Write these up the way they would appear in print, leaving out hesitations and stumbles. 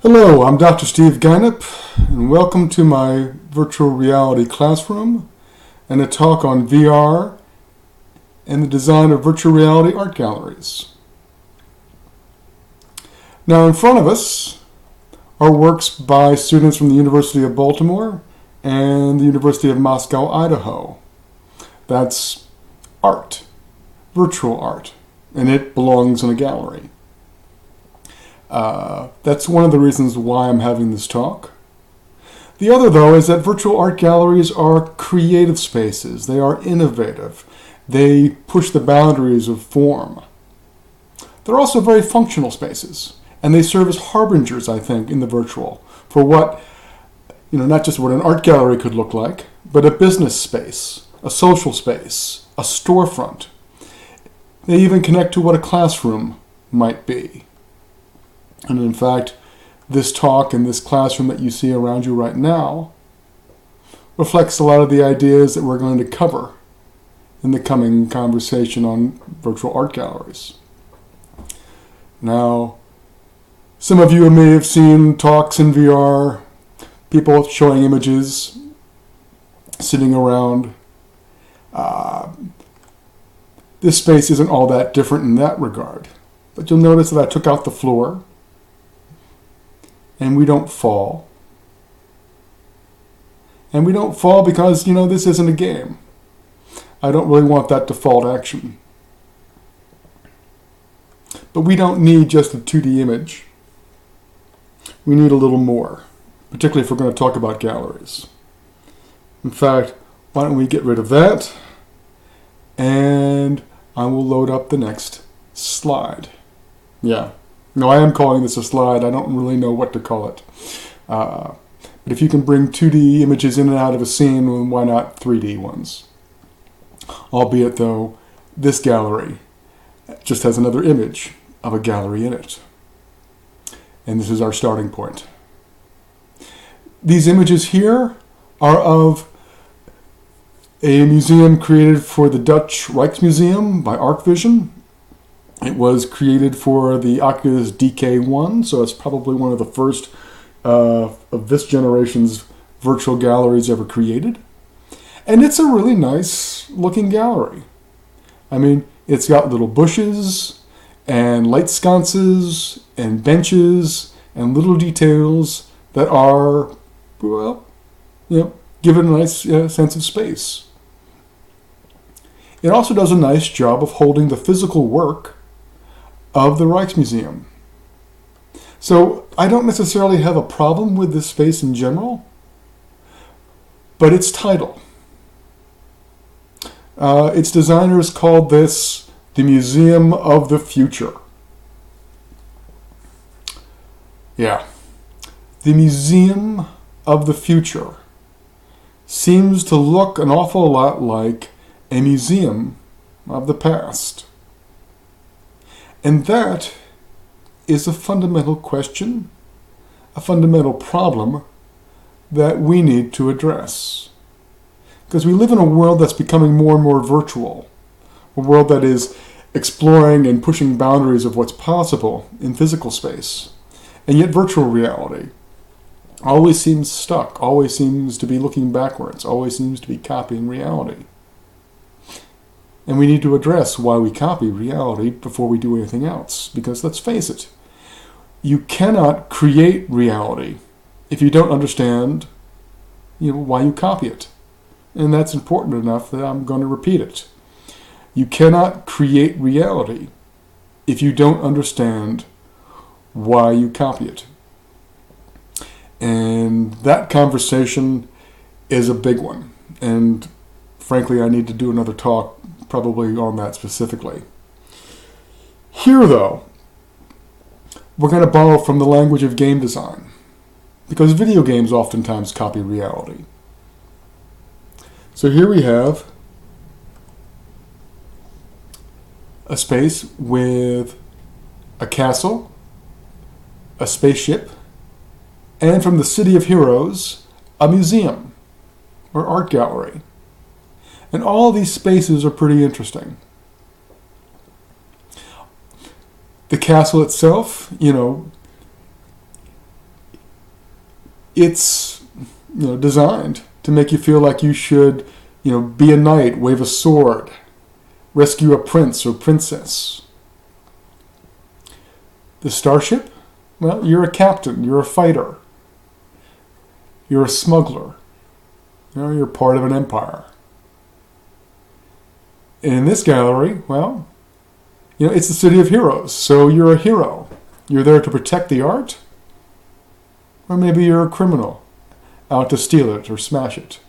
Hello, I'm Dr. Steve Guinup, and welcome to my virtual reality classroom and a talk on VR and the design of virtual reality art galleries. Now in front of us are works by students from the University of Baltimore and the University of Moscow, Idaho. That's art, virtual art, and it belongs in a gallery. That's one of the reasons why I'm having this talk. The other, though, is that virtual art galleries are creative spaces. They are innovative. They push the boundaries of form. They're also very functional spaces, and they serve as harbingers, I think, in the virtual for what, not just what an art gallery could look like, but a business space, a social space, a storefront. They even connect to what a classroom might be. And in fact, this talk and this classroom that you see around you right now reflects a lot of the ideas that we're going to cover in the coming conversation on virtual art galleries. Now, some of you may have seen talks in VR, people showing images, sitting around. This space isn't all that different in that regard. But you'll notice that I took out the floor, and we don't fall. And we don't fall because, this isn't a game. I don't really want that default action. But we don't need just a 2D image. We need a little more, particularly if we're going to talk about galleries. In fact, why don't we get rid of that? And I will load up the next slide. Yeah. No, I am calling this a slide. I don't really know what to call it. But if you can bring 2D images in and out of a scene, why not 3D ones? Albeit, though, this gallery just has another image of a gallery in it. And this is our starting point. These images here are of a museum created for the Dutch Rijksmuseum by Arcvision. It was created for the Oculus DK1, so it's probably one of the first of this generation's virtual galleries ever created. And it's a really nice looking gallery. I mean, it's got little bushes and light sconces and benches and little details that are, give it a nice sense of space. It also does a nice job of holding the physical work of the Rijksmuseum. So I don't necessarily have a problem with this space in general, but its title. Its designers called this the Museum of the Future. Yeah. The Museum of the Future seems to look an awful lot like a museum of the past. And that is a fundamental question, a fundamental problem that we need to address. Because we live in a world that's becoming more and more virtual, a world that is exploring and pushing boundaries of what's possible in physical space. And yet virtual reality always seems stuck, always seems to be looking backwards, always seems to be copying reality. And we need to address why we copy reality before we do anything else. Because let's face it, you cannot create reality if you don't understand why you copy it. And that's important enough that I'm going to repeat it. You cannot create reality if you don't understand why you copy it. And that conversation is a big one. And frankly, I need to do another talk probably on that specifically. Here, though, we're going to borrow from the language of game design, because video games oftentimes copy reality. So here we have a space with a castle, a spaceship, and from the City of Heroes, a museum or art gallery. And all these spaces are pretty interesting. The castle itself, It's designed to make you feel like you should be a knight, wave a sword, rescue a prince or princess. The starship? Well, you're a captain, you're a fighter, you're a smuggler, you're part of an empire. And in this gallery, well, it's the city of heroes, so you're a hero. You're there to protect the art, or maybe you're a criminal out to steal it or smash it.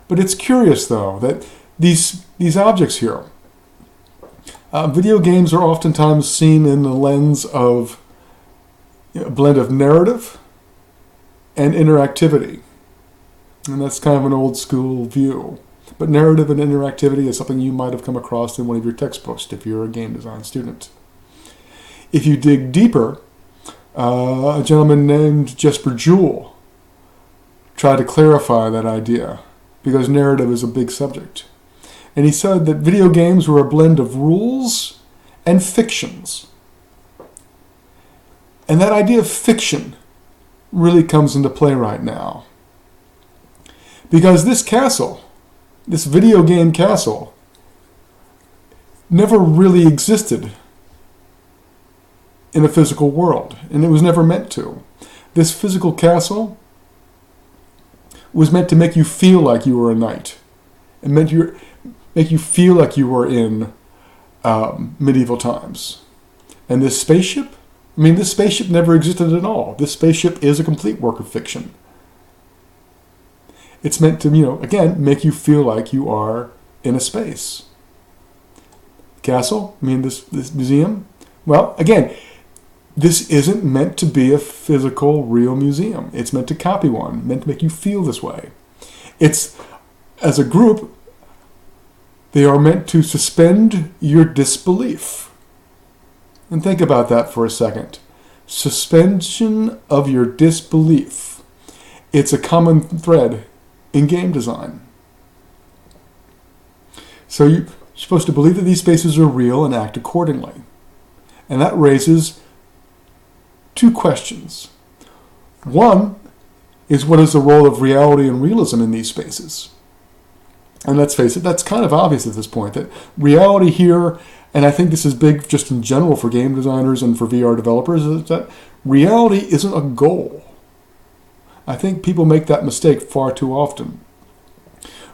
But it's curious, though, that these objects here, video games are oftentimes seen in the lens of a blend of narrative and interactivity. And that's kind of an old school view. But narrative and interactivity is something you might have come across in one of your textbooks if you're a game design student. If you dig deeper, a gentleman named Jesper Jewell tried to clarify that idea, because narrative is a big subject. And he said that video games were a blend of rules and fictions. And that idea of fiction really comes into play right now. Because this castle, this video game castle, never really existed in a physical world, and it was never meant to. This physical castle was meant to make you feel like you were a knight, and make you feel like you were in medieval times. And this spaceship, this spaceship never existed at all. This spaceship is a complete work of fiction. It's meant to, again, make you feel like you are in a space. Castle, this museum, well, again, this isn't meant to be a physical, real museum. It's meant to copy one, meant to make you feel this way. It's, as a group, they are meant to suspend your disbelief. And think about that for a second. Suspension of your disbelief. It's a common thread in game design. So you're supposed to believe that these spaces are real and act accordingly. And that raises two questions. One is, what is the role of reality and realism in these spaces? And let's face it, that's kind of obvious at this point, that reality here, and I think this is big just in general for game designers and for VR developers, is that reality isn't a goal. I think people make that mistake far too often.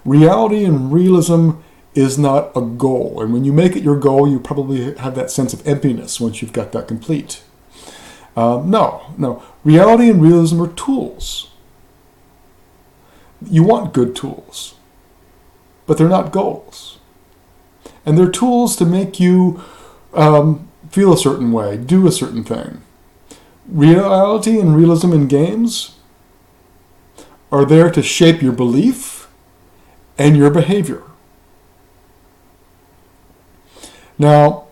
Reality and realism is not a goal, and when you make it your goal, you probably have that sense of emptiness once you've got that complete. No. Reality and realism are tools. You want good tools, but they're not goals. And they're tools to make you feel a certain way, do a certain thing. Reality and realism in games are there to shape your belief and your behavior. Now,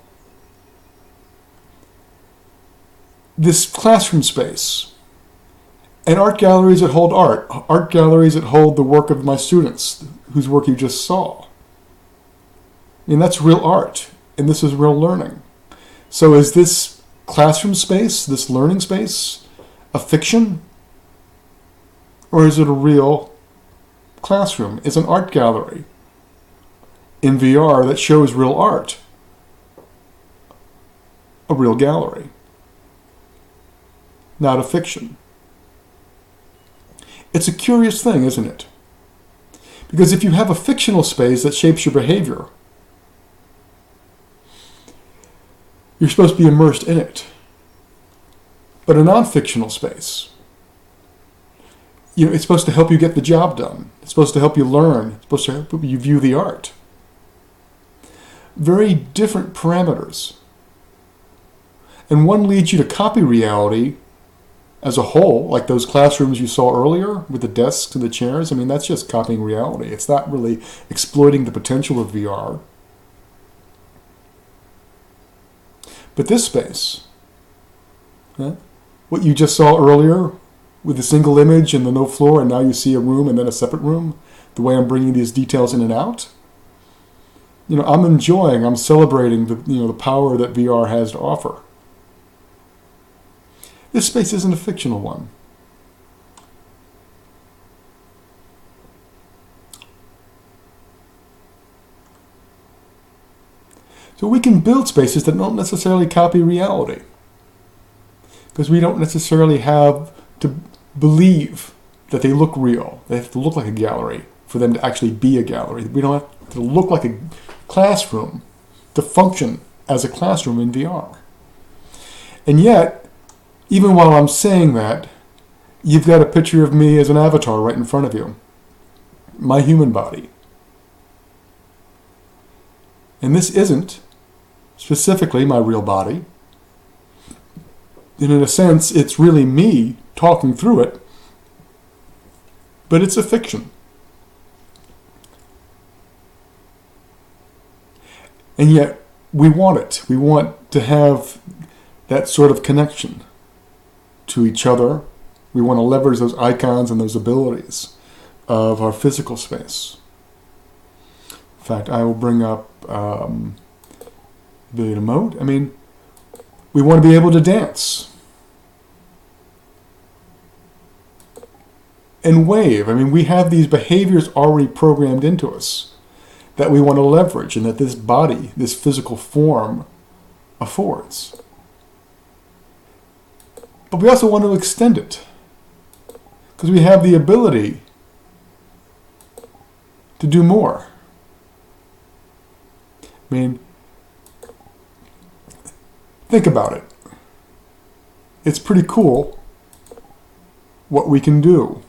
this classroom space, and art galleries that hold art galleries that hold the work of my students, whose work you just saw. That's real art, and this is real learning. So is this classroom space, this learning space, a fiction? Or is it a real classroom? It's an art gallery in VR that shows real art. A real gallery. Not a fiction. It's a curious thing, isn't it? Because if you have a fictional space that shapes your behavior, you're supposed to be immersed in it. But a non-fictional space, it's supposed to help you get the job done. It's supposed to help you learn. It's supposed to help you view the art. Very different parameters. And one leads you to copy reality as a whole, like those classrooms you saw earlier with the desks and the chairs. That's just copying reality. It's not really exploiting the potential of VR. But this space, what you just saw earlier with the single image and the no floor, and now you see a room and then a separate room, the way I'm bringing these details in and out, I'm celebrating the power that VR has to offer. This space isn't a fictional one. So we can build spaces that don't necessarily copy reality, because we don't necessarily have to believe that they look real. They have to look like a gallery for them to actually be a gallery. We don't have to look like a classroom to function as a classroom in VR. And yet, even while I'm saying that, you've got a picture of me as an avatar right in front of you. My human body. And this isn't specifically my real body. And in a sense, it's really me talking through it, but it's a fiction. And yet, we want it. We want to have that sort of connection to each other. We want to leverage those icons and those abilities of our physical space. In fact, I will bring up the emote. I mean, we want to be able to dance and wave. I mean, we have these behaviors already programmed into us that we want to leverage and that this body, this physical form, affords. But we also want to extend it because we have the ability to do more. I mean, think about it. It's pretty cool what we can do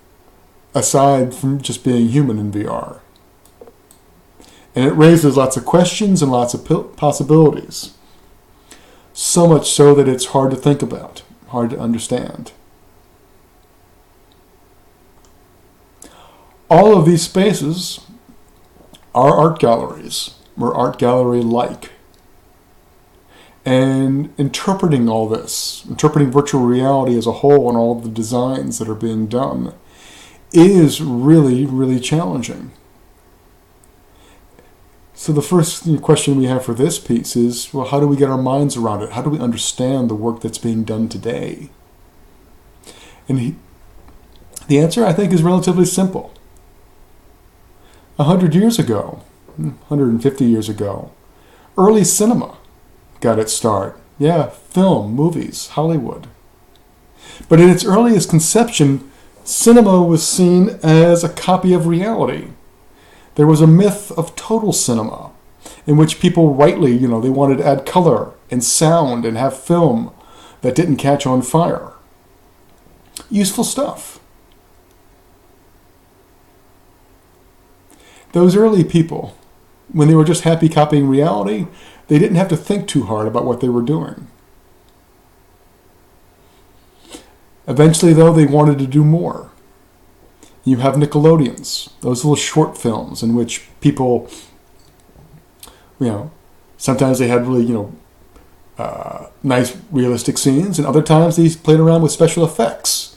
aside from just being human in VR. And it raises lots of questions and lots of possibilities. So much so that it's hard to think about, hard to understand. All of these spaces are art galleries, or art gallery-like. And interpreting all this, interpreting virtual reality as a whole and all of the designs that are being done, is really, really challenging. So the first question we have for this piece is, well, how do we get our minds around it? How do we understand the work that's being done today? And the answer, I think, is relatively simple. 100 years ago, 150 years ago, early cinema got its start. Yeah, film, movies, Hollywood. But in its earliest conception, cinema was seen as a copy of reality. There was a myth of total cinema, in which people rightly, they wanted to add color and sound and have film that didn't catch on fire. Useful stuff. Those early people, when they were just happy copying reality, they didn't have to think too hard about what they were doing. Eventually, though, they wanted to do more. You have Nickelodeons, those little short films in which people, sometimes they had really, nice realistic scenes, and other times they played around with special effects,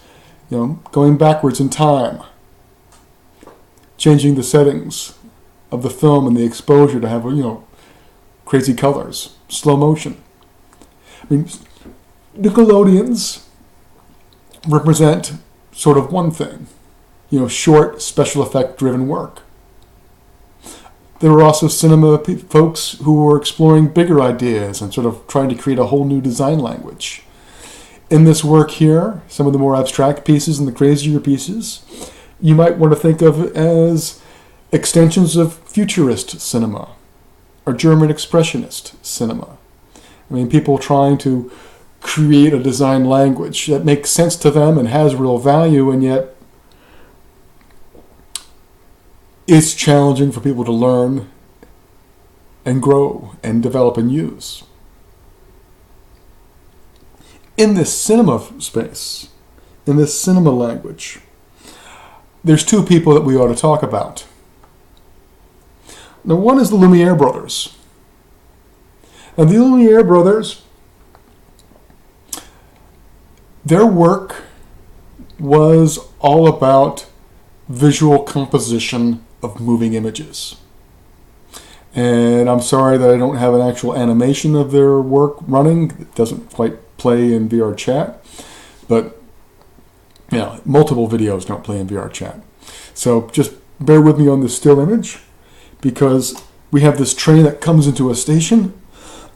going backwards in time, changing the settings of the film and the exposure to have, crazy colors, slow motion. I mean, Nickelodeons represent sort of one thing. Short, special effect driven work. There were also cinema folks who were exploring bigger ideas and sort of trying to create a whole new design language. In this work here, some of the more abstract pieces and the crazier pieces, you might want to think of as extensions of futurist cinema or German expressionist cinema. I mean, people trying to create a design language that makes sense to them and has real value, and yet it's challenging for people to learn and grow and develop and use. In this cinema space, in this cinema language, there's two people that we ought to talk about. Now, one is the Lumiere Brothers. Now, the Lumiere Brothers, their work was all about visual composition of moving images. And I'm sorry that I don't have an actual animation of their work running. It doesn't quite play in VR chat, but multiple videos don't play in VR chat. So just bear with me on this still image, because we have this train that comes into a station,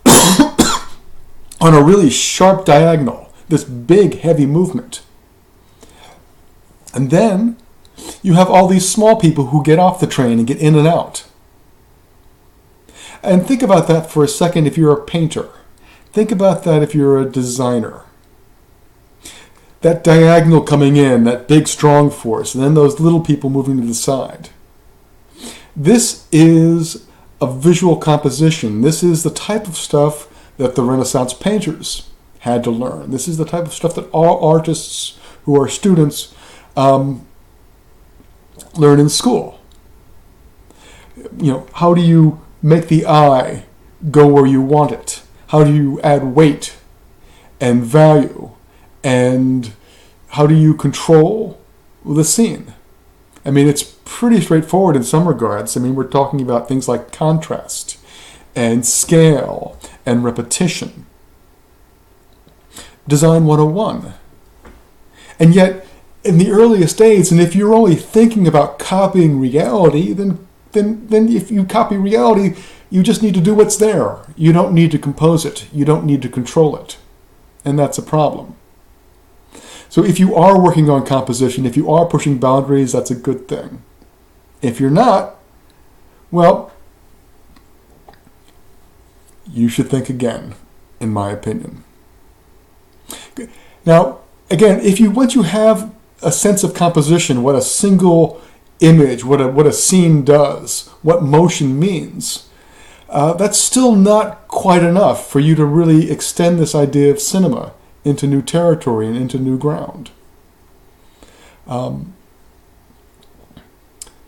on a really sharp diagonal, this big, heavy movement. And then you have all these small people who get off the train and get in and out. And think about that for a second if you're a painter. Think about that if you're a designer. That diagonal coming in, that big strong force, and then those little people moving to the side. This is a visual composition. This is the type of stuff that the Renaissance painters had to learn. This is the type of stuff that all artists who are students learn in school. How do you make the eye go where you want it? How do you add weight and value? And how do you control the scene? I mean, it's pretty straightforward in some regards. I mean, we're talking about things like contrast and scale and repetition. Design 101. And yet, in the earliest days, and if you're only thinking about copying reality, then if you copy reality, you just need to do what's there. You don't need to compose it. You don't need to control it. And that's a problem. So if you are working on composition, if you are pushing boundaries, that's a good thing. If you're not, well, you should think again, in my opinion. Now, again, once you have a sense of composition, what a single image, what a scene does, what motion means, that's still not quite enough for you to really extend this idea of cinema into new territory and into new ground.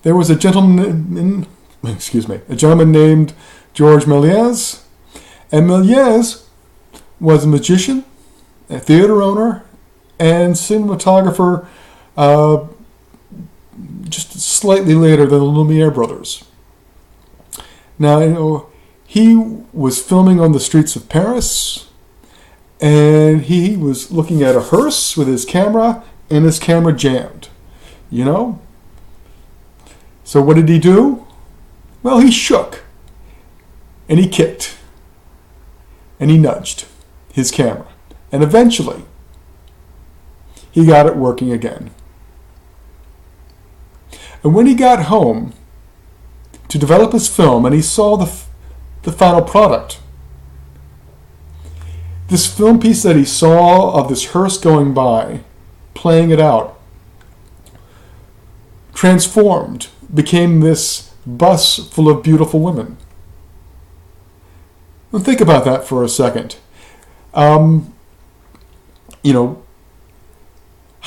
There was a gentleman named Georges Méliès, and Méliès was a magician, a theater owner, and cinematographer just slightly later than the Lumiere Brothers. Now, he was filming on the streets of Paris, and he was looking at a hearse with his camera, and his camera jammed. So what did he do? Well, he shook, and he kicked, and he nudged his camera. And eventually, he got it working again. And when he got home to develop his film, and he saw the final product, this film piece that he saw of this hearse going by, playing it out, transformed, became this bus full of beautiful women. Well, think about that for a second. How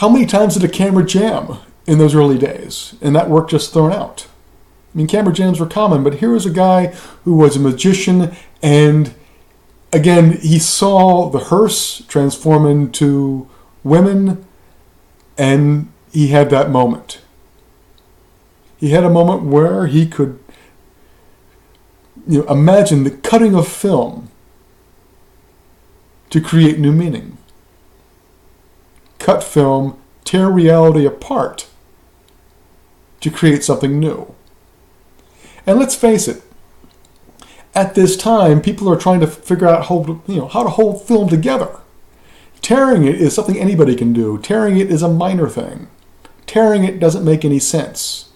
many times did a camera jam in those early days? And that work just thrown out. I mean, camera jams were common, but here was a guy who was a magician, and again, he saw the hearse transform into women, and he had that moment. He had a moment where he could imagine the cutting of film to create new meaning. Cut film, tear reality apart to create something new. And let's face it, at this time, people are trying to figure out how to hold film together. Tearing it is something anybody can do. Tearing it is a minor thing. Tearing it doesn't make any sense.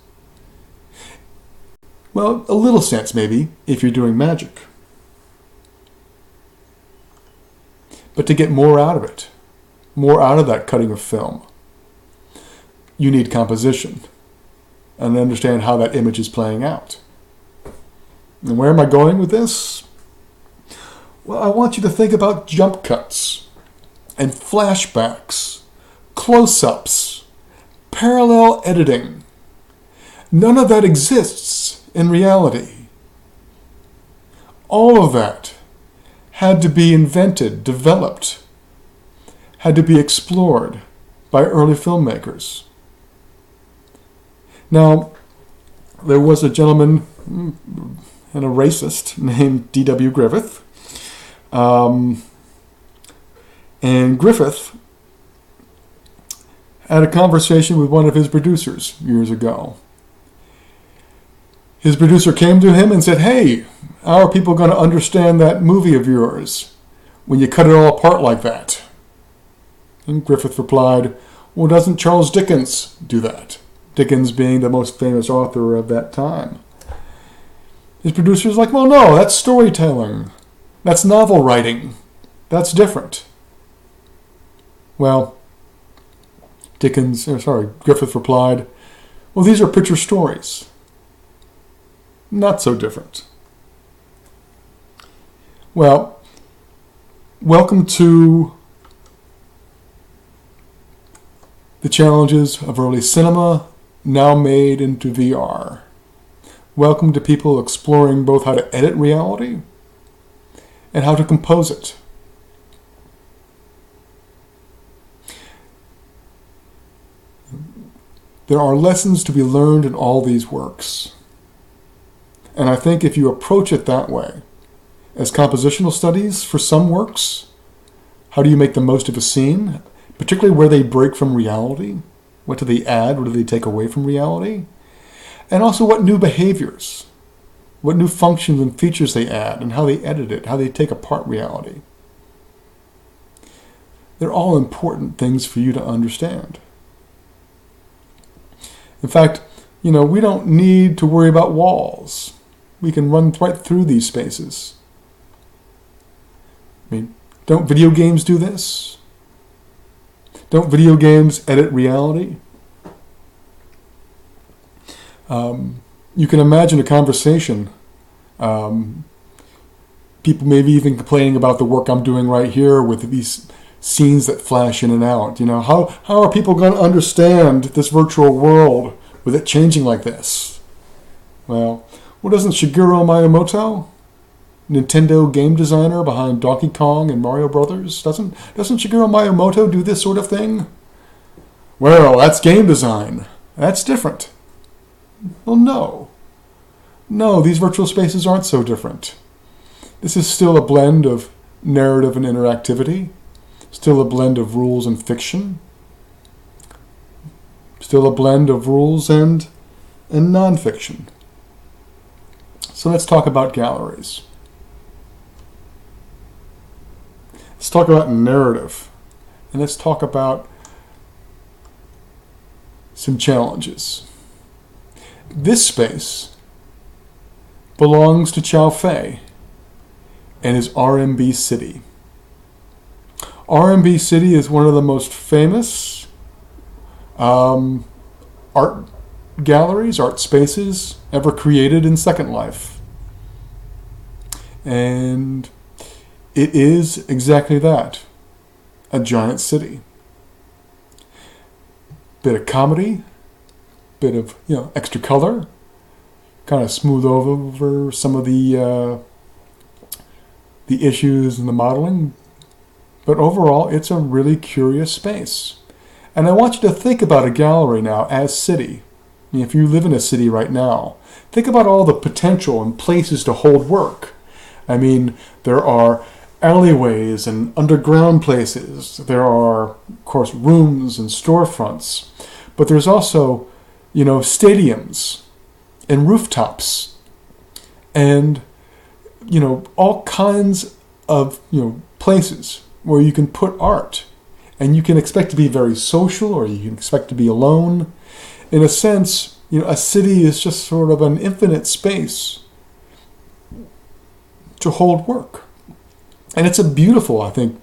Well, a little sense maybe, if you're doing magic. But to get more out of it, more out of that cutting of film, you need composition and understand how that image is playing out. And where am I going with this? Well, I want you to think about jump cuts and flashbacks, close-ups, parallel editing. None of that exists in reality. All of that had to be invented, developed, had to be explored by early filmmakers. Now, there was a gentleman and a racist named D.W. Griffith. And Griffith had a conversation with one of his producers years ago. His producer came to him and said, "Hey, how are people going to understand that movie of yours when you cut it all apart like that?" And Griffith replied, "Well, doesn't Charles Dickens do that?" Dickens being the most famous author of that time. His producer's like, "Well, no, that's storytelling. That's novel writing. That's different." Well, Griffith replied, "Well, these are picture stories. Not so different." Well, welcome to the challenges of early cinema, now made into VR. Welcome to people exploring both how to edit reality and how to compose it. There are lessons to be learned in all these works. And I think if you approach it that way, as compositional studies for some works, how do you make the most of a scene, particularly where they break from reality? What do they add? What do they take away from reality? And also what new behaviors, what new functions and features they add, and how they edit it, how they take apart reality. They're all important things for you to understand. In fact, we don't need to worry about walls. We can run right through these spaces. I mean, don't video games do this? Don't video games edit reality? You can imagine a conversation. People maybe even complaining about the work I'm doing right here with these scenes that flash in and out. How are people going to understand this virtual world with it changing like this? Well, doesn't Shigeru Miyamoto, Nintendo game designer behind Donkey Kong and Mario Brothers, doesn't Shigeru Miyamoto do this sort of thing? Well, that's game design. That's different. Well, no. No, these virtual spaces aren't so different. This is still a blend of narrative and interactivity, still a blend of rules and fiction, still a blend of rules and nonfiction. So let's talk about galleries. Let's talk about narrative. And let's talk about some challenges. This space belongs to Chow Fei and is RMB City. RMB City is one of the most famous art galleries, art spaces ever created in Second Life. And it is exactly that, a giant city. Bit of comedy, bit of extra color, kind of smooth over some of the issues and the modeling. But overall, it's a really curious space. And I want you to think about a gallery now as city. If you live in a city right now, think about all the potential and places to hold work. I mean, there are alleyways and underground places. There are, of course, rooms and storefronts. But there's also, stadiums and rooftops and, all kinds of, places where you can put art. And you can expect to be very social, or you can expect to be alone. In a sense, a city is just sort of an infinite space to hold work. And it's a beautiful, I think,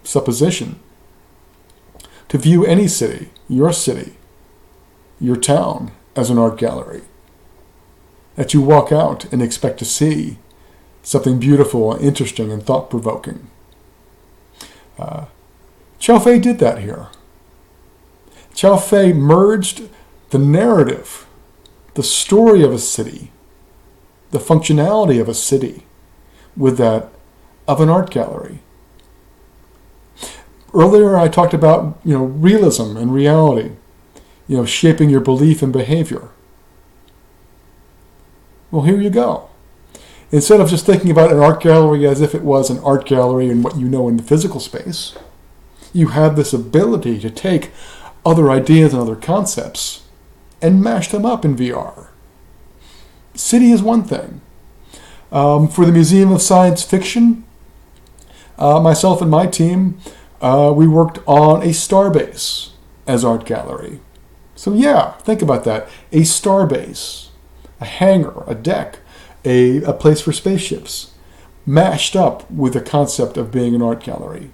supposition to view any city, your town, as an art gallery. That you walk out and expect to see something beautiful, interesting, and thought-provoking. Chow Fei did that here. Chow Fei merged the narrative, the story of a city, the functionality of a city, with that of an art gallery. Earlier I talked about, realism and reality, shaping your belief and behavior. Well, here you go. Instead of just thinking about an art gallery as if it was an art gallery and what you know in the physical space, you have this ability to take other ideas and other concepts and mash them up in VR. city is one thing. For the Museum of Science Fiction, myself and my team, we worked on a starbase as art gallery. So yeah, think about that. A starbase, a hangar, a deck, a place for spaceships, mashed up with the concept of being an art gallery.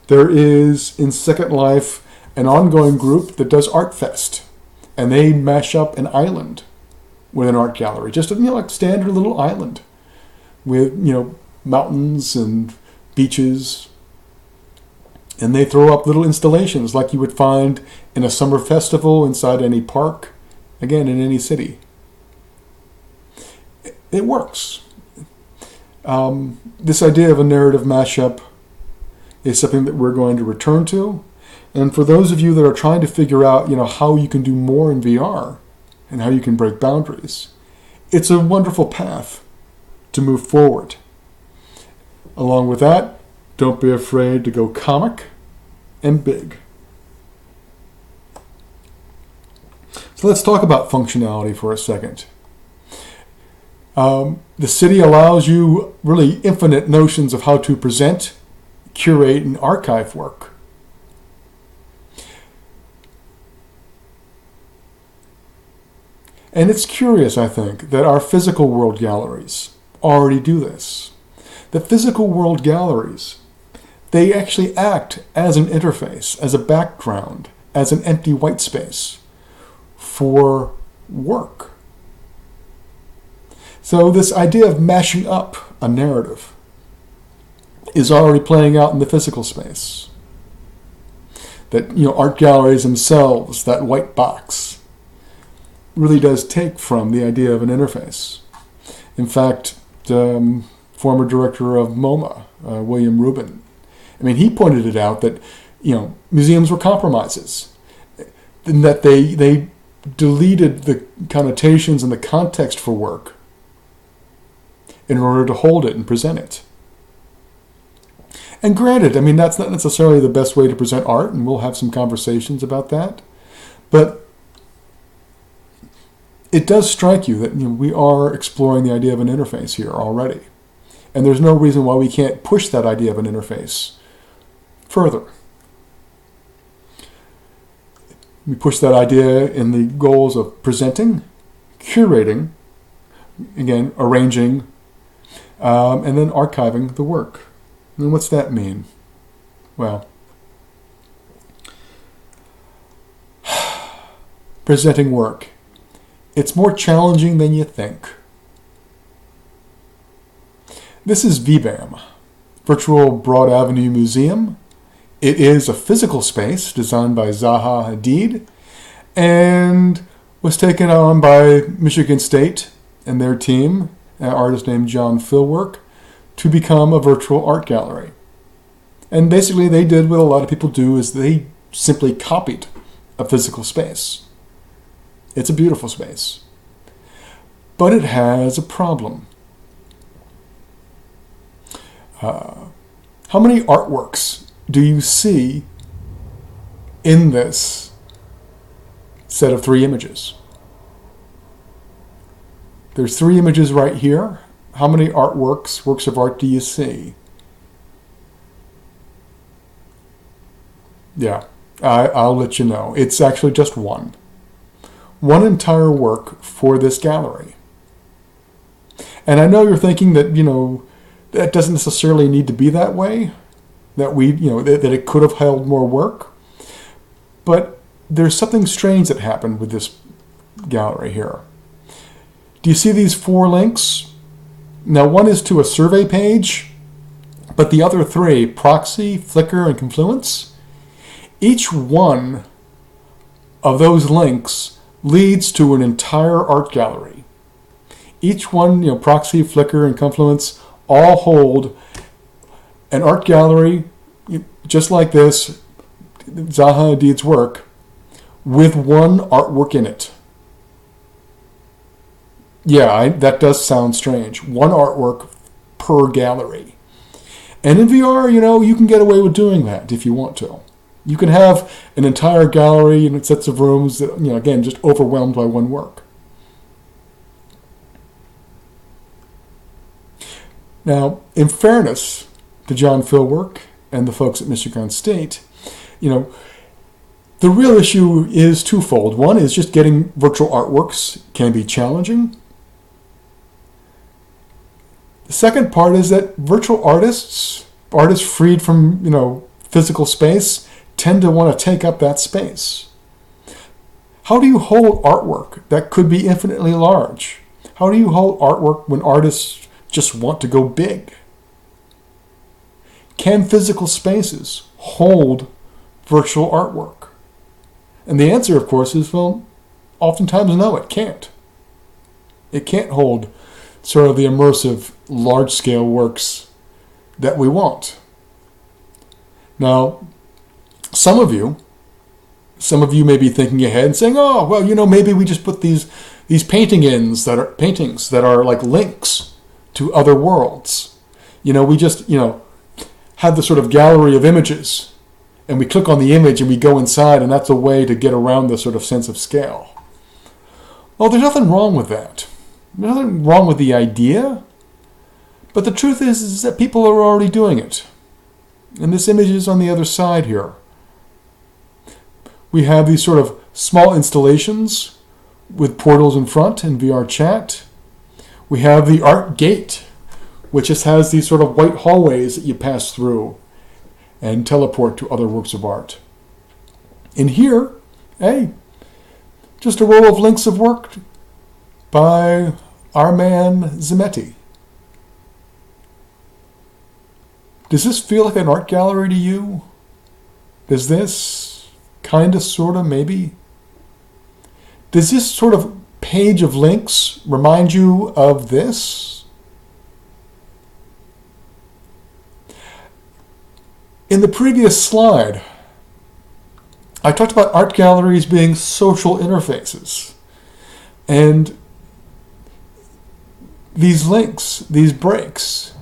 There is, in Second Life, an ongoing group that does Art Fest, and they mash up an island with an art gallery, just like standard little island with mountains and beaches, and they throw up little installations like you would find in a summer festival inside any park, again in any city. It works. This idea of a narrative mashup is something that we're going to return to, and for those of you that are trying to figure out how you can do more in VR and how you can break boundaries, it's a wonderful path to move forward. Along with that, don't be afraid to go comic and big. So let's talk about functionality for a second. The city allows you really infinite notions of how to present, curate, and archive work. And it's curious, I think, that our physical world galleries already do this. The physical world galleries, they actually act as an interface, as a background, as an empty white space for work. So this idea of mashing up a narrative is already playing out in the physical space. That art galleries themselves, that white box, really does take from the idea of an interface. In fact, former director of MoMA, William Rubin, he pointed it out that museums were compromises, and that they deleted the connotations and the context for work in order to hold it and present it. And granted, that's not necessarily the best way to present art, and we'll have some conversations about that. But it does strike you that we are exploring the idea of an interface here already. And there's no reason why we can't push that idea of an interface further. We push that idea in the goals of presenting, curating, again, arranging, and then archiving the work. And what's that mean? Well, presenting work. It's more challenging than you think. This is VBAM, Virtual Broad Avenue Museum. It is a physical space designed by Zaha Hadid and was taken on by Michigan State and their team, an artist named John Philwork, to become a virtual art gallery. And basically they did what a lot of people do, is they simply copied a physical space. It's a beautiful space. But it has a problem. How many artworks do you see in this set of 3 images? There's 3 images right here. How many works of art do you see? Yeah, I'll let you know. It's actually just one. One entire work for this gallery. And I know you're thinking that, that doesn't necessarily need to be that way, that that it could have held more work. But there's something strange that happened with this gallery here. Do you see these 4 links? Now, one is to a survey page, but the other 3, Proxy, Flickr, and Confluence, each one of those links leads to an entire art gallery. Each one, Proxy, Flickr, and Confluence all hold an art gallery just like this, Zaha Hadid's work, with one artwork in it. Yeah, that does sound strange. One artwork per gallery. And in VR, you can get away with doing that if you want to. You can have an entire gallery and sets of rooms that, again, just overwhelmed by one work. Now, in fairness to John Philwork and the folks at Michigan State, the real issue is twofold. One is just getting virtual artworks can be challenging. The second part is that virtual artists freed from, physical space, tend to want to take up that space. How do you hold artwork that could be infinitely large? How do you hold artwork when artists just want to go big? Can physical spaces hold virtual artwork? And the answer, of course, is, oftentimes no, it can't. It can't hold sort of the immersive, large-scale works that we want. Now, some of you may be thinking ahead and saying, maybe we just put these paintings that are like links to other worlds. We just, have the sort of gallery of images, and we click on the image and we go inside, and that's a way to get around the sort of sense of scale. Well, there's nothing wrong with that. There's nothing wrong with the idea, but the truth is that people are already doing it. And this image is on the other side here. We have these sort of small installations with portals in front and VR chat. We have the art gate, which just has these sort of white hallways that you pass through and teleport to other works of art. In here, just a row of links of work by our man Zimetti. Does this feel like an art gallery to you? Does this kind of, sort of, maybe? Does this sort of page of links remind you of this? In the previous slide, I talked about art galleries being social interfaces. And these links, these breaks,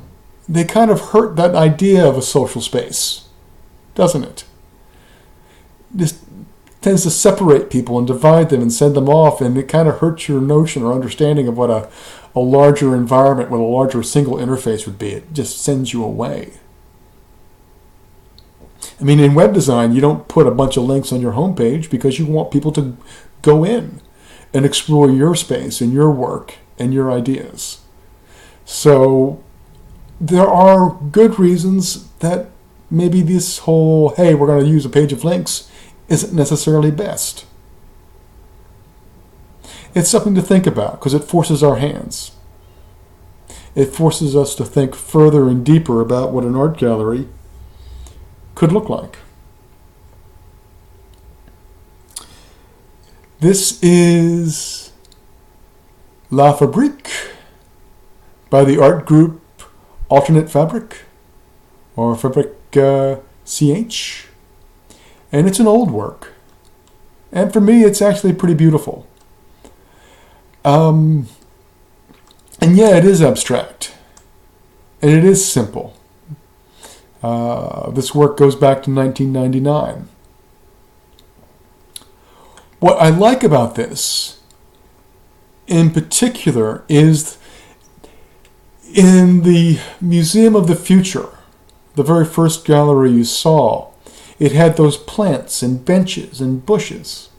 they kind of hurt that idea of a social space, doesn't it? This tends to separate people and divide them and send them off, and it kind of hurts your notion or understanding of what a larger environment with a larger single interface would be. It just sends you away. I mean, in web design, you don't put a bunch of links on your homepage because you want people to go in and explore your space and your work and your ideas. So there are good reasons that maybe this whole, hey, we're going to use a page of links, isn't necessarily best. It's something to think about because it forces our hands. It forces us to think further and deeper about what an art gallery could look like. This is La Fabrique by the art group Alternate Fabrique, or Fabrique CH. And it's an old work. And for me, it's actually pretty beautiful. And yeah, it is abstract. And it is simple. This work goes back to 1999. What I like about this, in particular, is in the Museum of the Future, the very first gallery you saw, it had those plants and benches and bushes.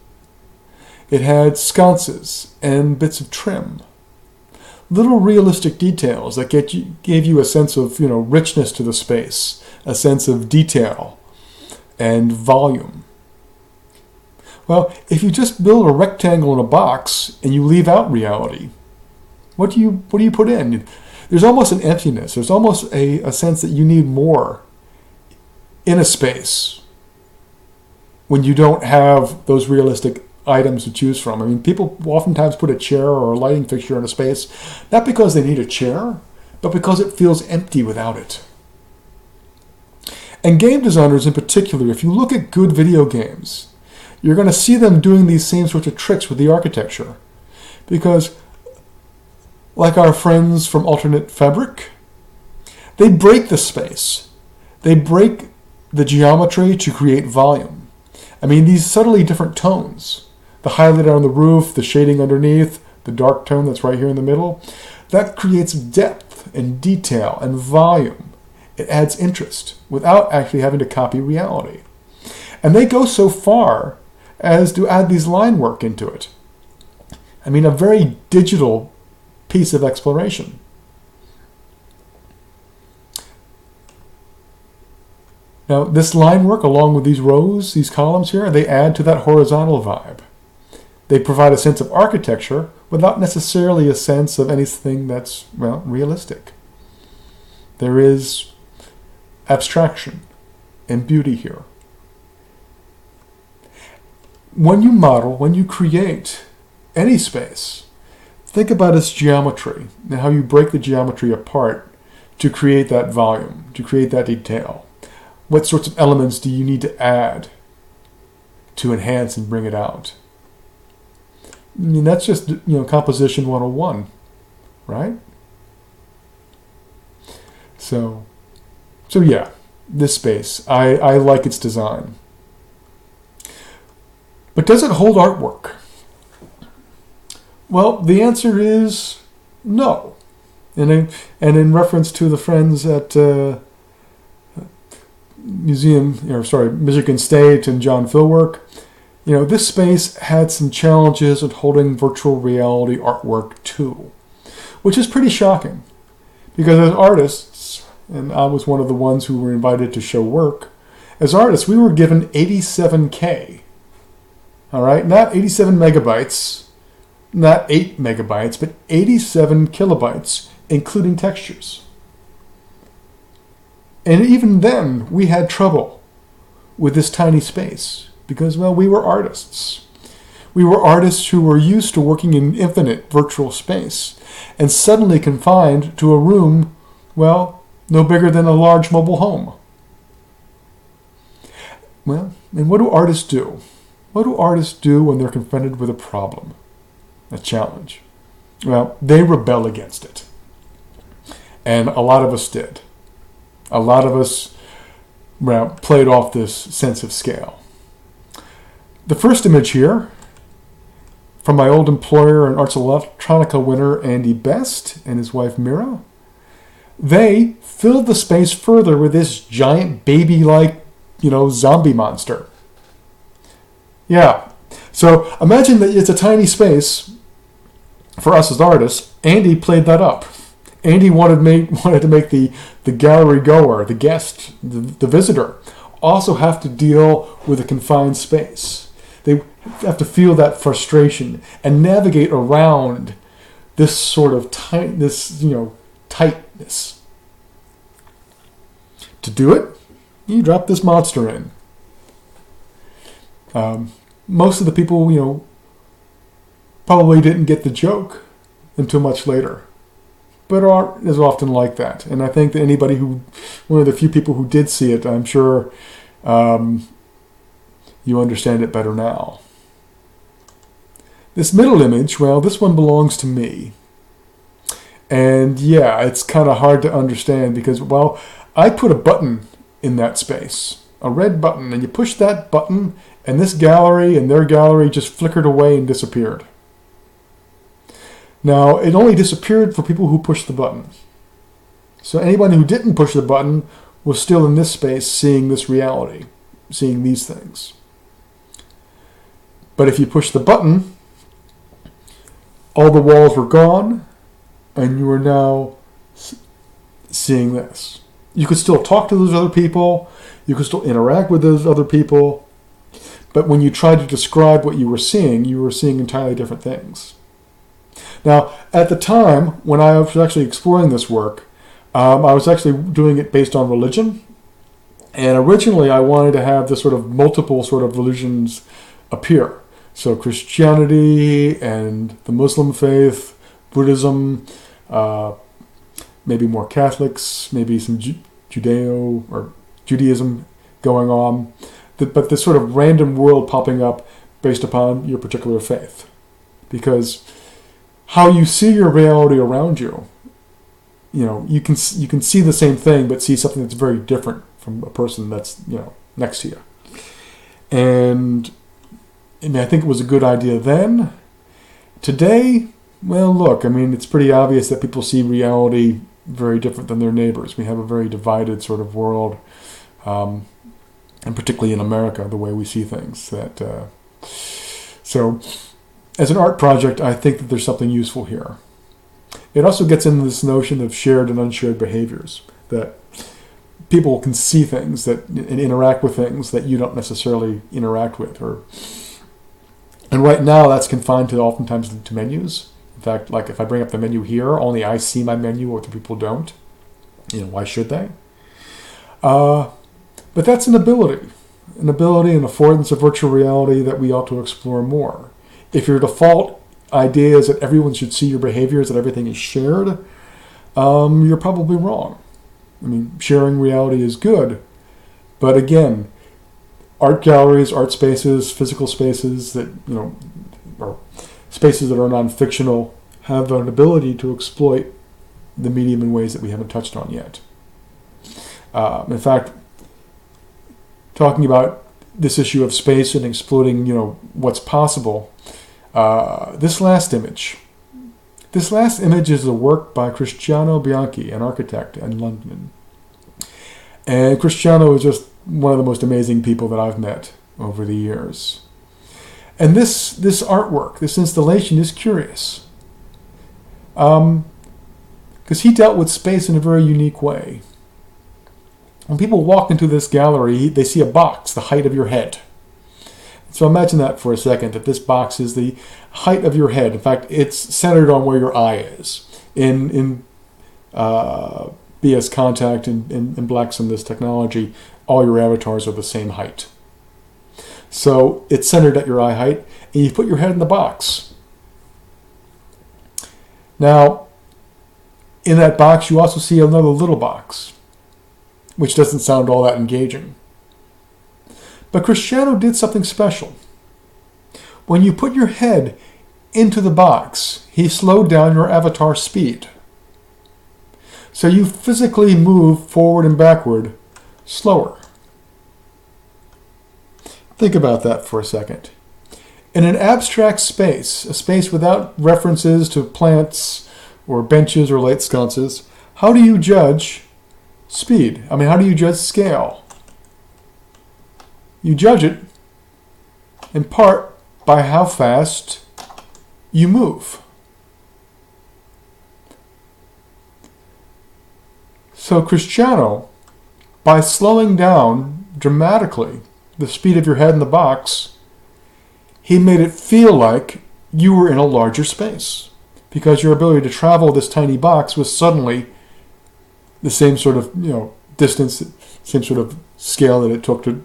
It had sconces and bits of trim. Little realistic details that gave you a sense of, richness to the space, a sense of detail and volume. Well, if you just build a rectangle in a box and you leave out reality, what do you put in? There's almost an emptiness. There's almost a sense that you need more in a space when you don't have those realistic items to choose from. I mean, people oftentimes put a chair or a lighting fixture in a space, not because they need a chair, but because it feels empty without it. And game designers in particular, if you look at good video games, you're going to see them doing these same sorts of tricks with the architecture. Because, like our friends from Alternate Fabrique, they break the space. They break the geometry to create volume. I mean, these subtly different tones, the highlight on the roof, the shading underneath, the dark tone that's right here in the middle, that creates depth and detail and volume. It adds interest without actually having to copy reality. And they go so far as to add these line work into it. I mean, a very digital piece of exploration. Now, this line work, along with these rows, these columns here, they add to that horizontal vibe. They provide a sense of architecture without necessarily a sense of anything that's, well, realistic. There is abstraction and beauty here. When you model, when you create any space, think about its geometry and how you break the geometry apart to create that volume, to create that detail. What sorts of elements do you need to add to enhance and bring it out? I mean, that's just, composition 101, right? So yeah, this space, I like its design. But does it hold artwork? Well, the answer is no. And in reference to the friends at Michigan State and John Philwork, this space had some challenges in holding virtual reality artwork too, which is pretty shocking. Because as artists, and I was one of the ones who were invited to show work, as artists we were given 87K. All right, not 87 megabytes, not 8 megabytes, but 87 kilobytes, including textures. And even then, we had trouble with this tiny space because, well, we were artists. We were artists who were used to working in infinite virtual space and suddenly confined to a room, well, no bigger than a large mobile home. Well, and what do artists do? What do artists do when they're confronted with a problem, a challenge? Well, they rebel against it. And a lot of us did. A lot of us played off this sense of scale. The first image here, from my old employer and Arts Electronica winner Andy Best and his wife Mira, they filled the space further with this giant baby-like, zombie monster. Yeah, so imagine that it's a tiny space for us as artists. Andy played that up. Andy wanted to make the gallery goer, the guest, the visitor, also have to deal with a confined space. They have to feel that frustration and navigate around this sort of tightness. To do it, you drop this monster in. Most of the people, probably didn't get the joke until much later. But art is often like that. And I think that one of the few people who did see it, I'm sure you understand it better now. This middle image, well, this one belongs to me. And yeah, it's kind of hard to understand because, well, I put a button in that space, a red button, and you push that button, and this gallery and their gallery just flickered away and disappeared. Now, it only disappeared for people who pushed the button. So anyone who didn't push the button was still in this space seeing this reality, seeing these things. But if you push the button, all the walls were gone, and you are now seeing this. You could still talk to those other people, you could still interact with those other people, but when you tried to describe what you were seeing entirely different things. Now, at the time, when I was actually exploring this work, I was actually doing it based on religion. And originally, I wanted to have this sort of multiple sort of religions appear. So Christianity and the Muslim faith, Buddhism, maybe more Catholics, maybe some Judeo or Judaism going on. But this sort of random world popping up based upon your particular faith. Because how you see your reality around you, you can see the same thing, but see something that's very different from a person that's, next to you. And I think it was a good idea then. Today, well, look, it's pretty obvious that people see reality very different than their neighbors. We have a very divided sort of world, and particularly in America, the way we see things. So, as an art project, I think that there's something useful here. It also gets into this notion of shared and unshared behaviors, that people can see things and interact with things that you don't necessarily interact with. And right now, that's confined to oftentimes to menus. In fact, like if I bring up the menu here, only I see my menu, other people don't. Why should they? But that's an ability and affordance of virtual reality that we ought to explore more. If your default idea is that everyone should see your behaviors, that everything is shared, you're probably wrong. I mean, sharing reality is good, but again, art galleries, art spaces, physical spaces that, or spaces that are non-fictional have an ability to exploit the medium in ways that we haven't touched on yet. In fact, talking about this issue of space and exploiting, what's possible, this last image is a work by Cristiano Bianchi, an architect in London. And Cristiano is just one of the most amazing people that I've met over the years. And this artwork, this installation is curious. Because he dealt with space in a very unique way. When people walk into this gallery, they see a box the height of your head. So imagine that for a second, that this box is the height of your head. In fact, it's centered on where your eye is. In BS Contact and Black Sunless technology, all your avatars are the same height. So it's centered at your eye height, and you put your head in the box. Now, in that box, you also see another little box, which doesn't sound all that engaging. But Cristiano did something special. When you put your head into the box, he slowed down your avatar speed. So you physically move forward and backward slower. Think about that for a second. In an abstract space, a space without references to plants or benches or light sconces, how do you judge speed? I mean, how do you judge scale? You judge it in part by how fast you move. So Cristiano, by slowing down dramatically the speed of your head in the box, he made it feel like you were in a larger space, because your ability to travel this tiny box was suddenly the same sort of distance, same sort of scale that it took to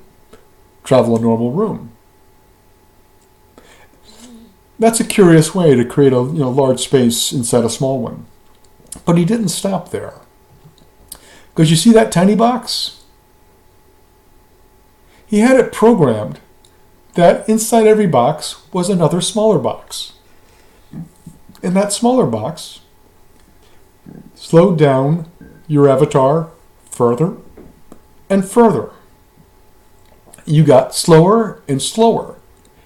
travel a normal room. That's a curious way to create a large space inside a small one. But he didn't stop there. Because you see that tiny box? He had it programmed that inside every box was another smaller box. And that smaller box slowed down your avatar further and further. You got slower and slower.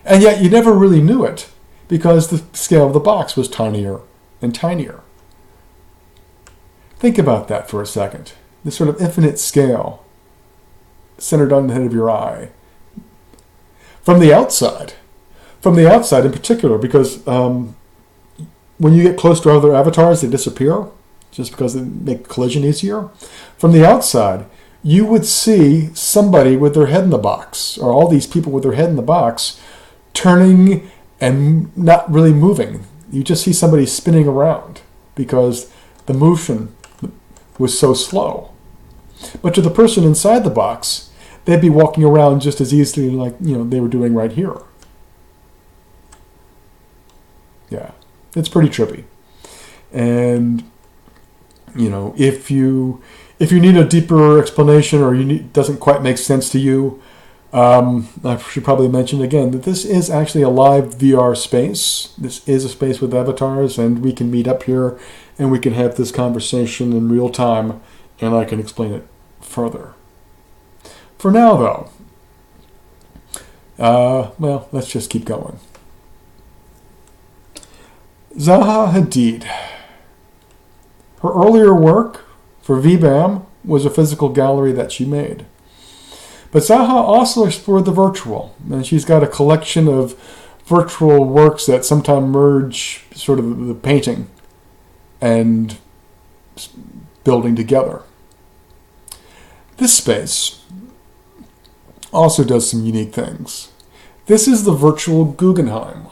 And yet you never really knew it, because the scale of the box was tinier and tinier. Think about that for a second. This sort of infinite scale centered on the head of your eye. From the outside in particular, because when you get close to other avatars, they disappear just because they make collision easier. From the outside, you would see somebody with their head in the box, or all these people with their head in the box, turning and not really moving. You just see somebody spinning around because the motion was so slow. But to the person inside the box, they'd be walking around just as easily like they were doing right here. Yeah, it's pretty trippy. And if you need a deeper explanation, or doesn't quite make sense to you, I should probably mention again that this is actually a live VR space. This is a space with avatars, and we can meet up here and we can have this conversation in real time, and I can explain it further. For now, though, let's just keep going. Zaha Hadid. Her earlier work for VBAM was a physical gallery that she made. But Zaha also explored the virtual, and she's got a collection of virtual works that sometimes merge sort of the painting and building together. This space also does some unique things. This is the virtual Guggenheim.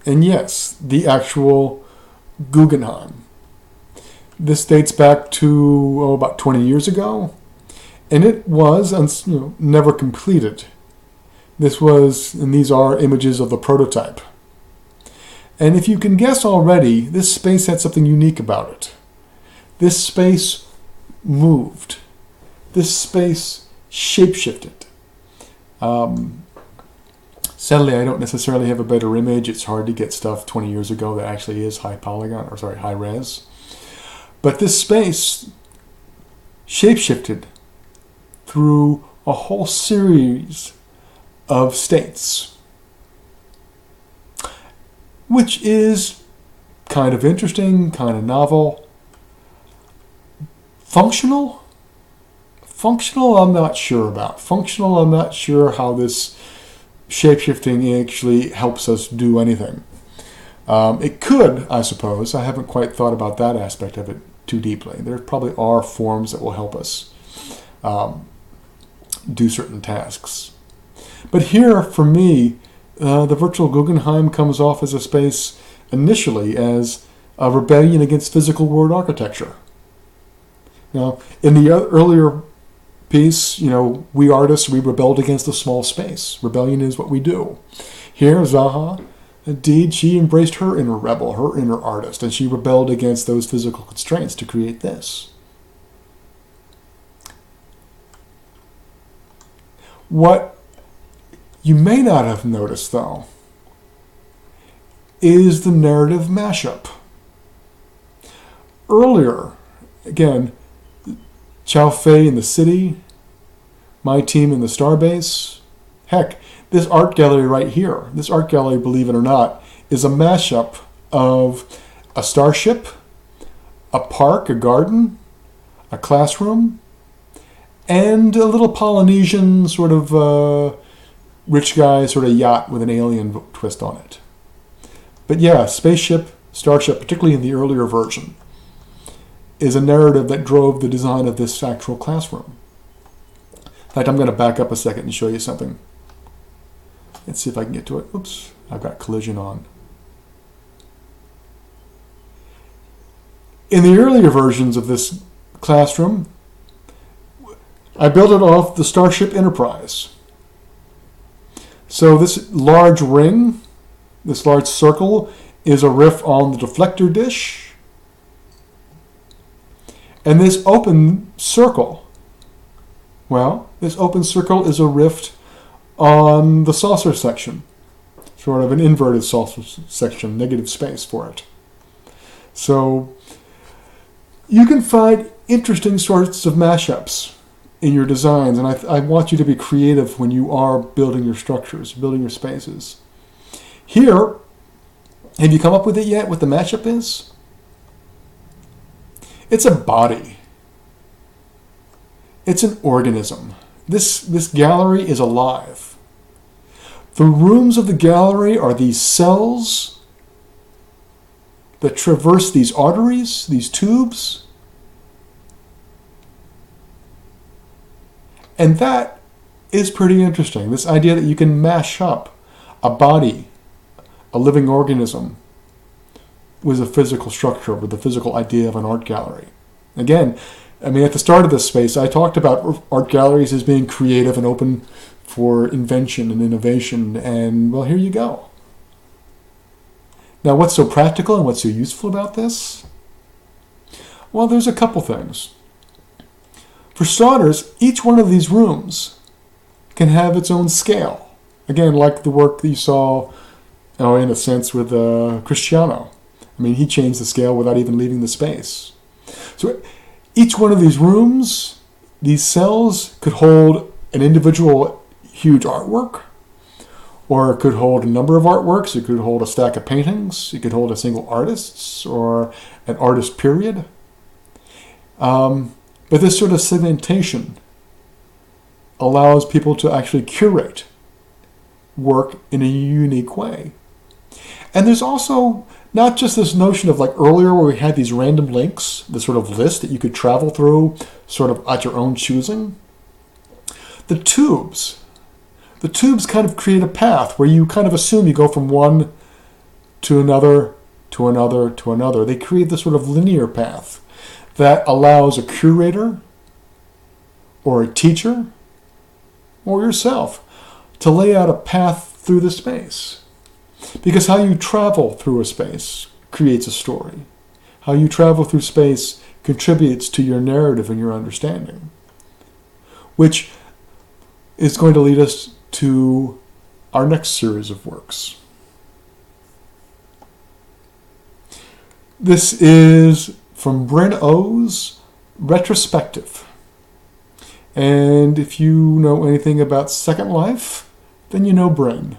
And yes, the actual Guggenheim. This dates back to about 20 years ago, and it was never completed. And these are images of the prototype. And if you can guess already, this space had something unique about it. This space moved. This space shapeshifted. Sadly, I don't necessarily have a better image. It's hard to get stuff 20 years ago that actually is high res. But this space shapeshifted through a whole series of states, which is kind of interesting, kind of novel. Functional, I'm not sure about. I'm not sure how this shapeshifting actually helps us do anything. It could, I suppose. I haven't quite thought about that aspect of it too deeply. There probably are forms that will help us do certain tasks. But here, for me, the virtual Guggenheim comes off as a space initially as a rebellion against physical world architecture. Now, in the earlier piece, we artists, we rebelled against a small space. Rebellion is what we do. Here, Zaha Hadid, she embraced her inner rebel, her inner artist, and she rebelled against those physical constraints to create this. What you may not have noticed, though, is the narrative mashup. Earlier, again, Chow Fei in the city, my team in the starbase. Heck, this art gallery right here, believe it or not, is a mashup of a starship, a park, a garden, a classroom, and a little Polynesian sort of rich guy sort of yacht with an alien twist on it. But yeah, spaceship, starship, particularly in the earlier version, is a narrative that drove the design of this actual classroom. In fact, I'm going to back up a second and show you something. Let's see if I can get to it. Oops, I've got collision on. In the earlier versions of this classroom, I built it off the Starship Enterprise. So this large ring, this large circle, is a riff on the deflector dish. And this open circle, this open circle is a riff on the saucer section. Sort of an inverted saucer section, negative space for it. So you can find interesting sorts of mashups in your designs, and I want you to be creative when you are building your structures, building your spaces. Here, have you come up with it yet, what the mashup is? It's a body. It's an organism. This gallery is alive. The rooms of the gallery are these cells that traverse these arteries, these tubes. And that is pretty interesting. This idea that you can mash up a body, a living organism, with a physical structure, with the physical idea of an art gallery. Again, at the start of this space, I talked about art galleries as being creative and open for invention and innovation, and well, here you go. Now, what's so practical and what's so useful about this? Well, there's a couple things. For starters, each one of these rooms can have its own scale. Again, like the work that you saw, in a sense, with Cristiano. He changed the scale without even leaving the space. So each one of these rooms, these cells, could hold an individual huge artwork, or it could hold a number of artworks. It could hold a stack of paintings. It could hold a single artist or an artist period. But this sort of segmentation allows people to actually curate work in a unique way. And there's also not just this notion of like earlier where we had these random links, the sort of list that you could travel through sort of at your own choosing. The tubes kind of create a path where you kind of assume you go from one to another, to another, to another. They create this sort of linear path that allows a curator or a teacher or yourself to lay out a path through the space. Because how you travel through a space creates a story. How you travel through space contributes to your narrative and your understanding, which is going to lead us to our next series of works. This is from Brent Oz, Retrospective. And if you know anything about Second Life, then you know Bryn.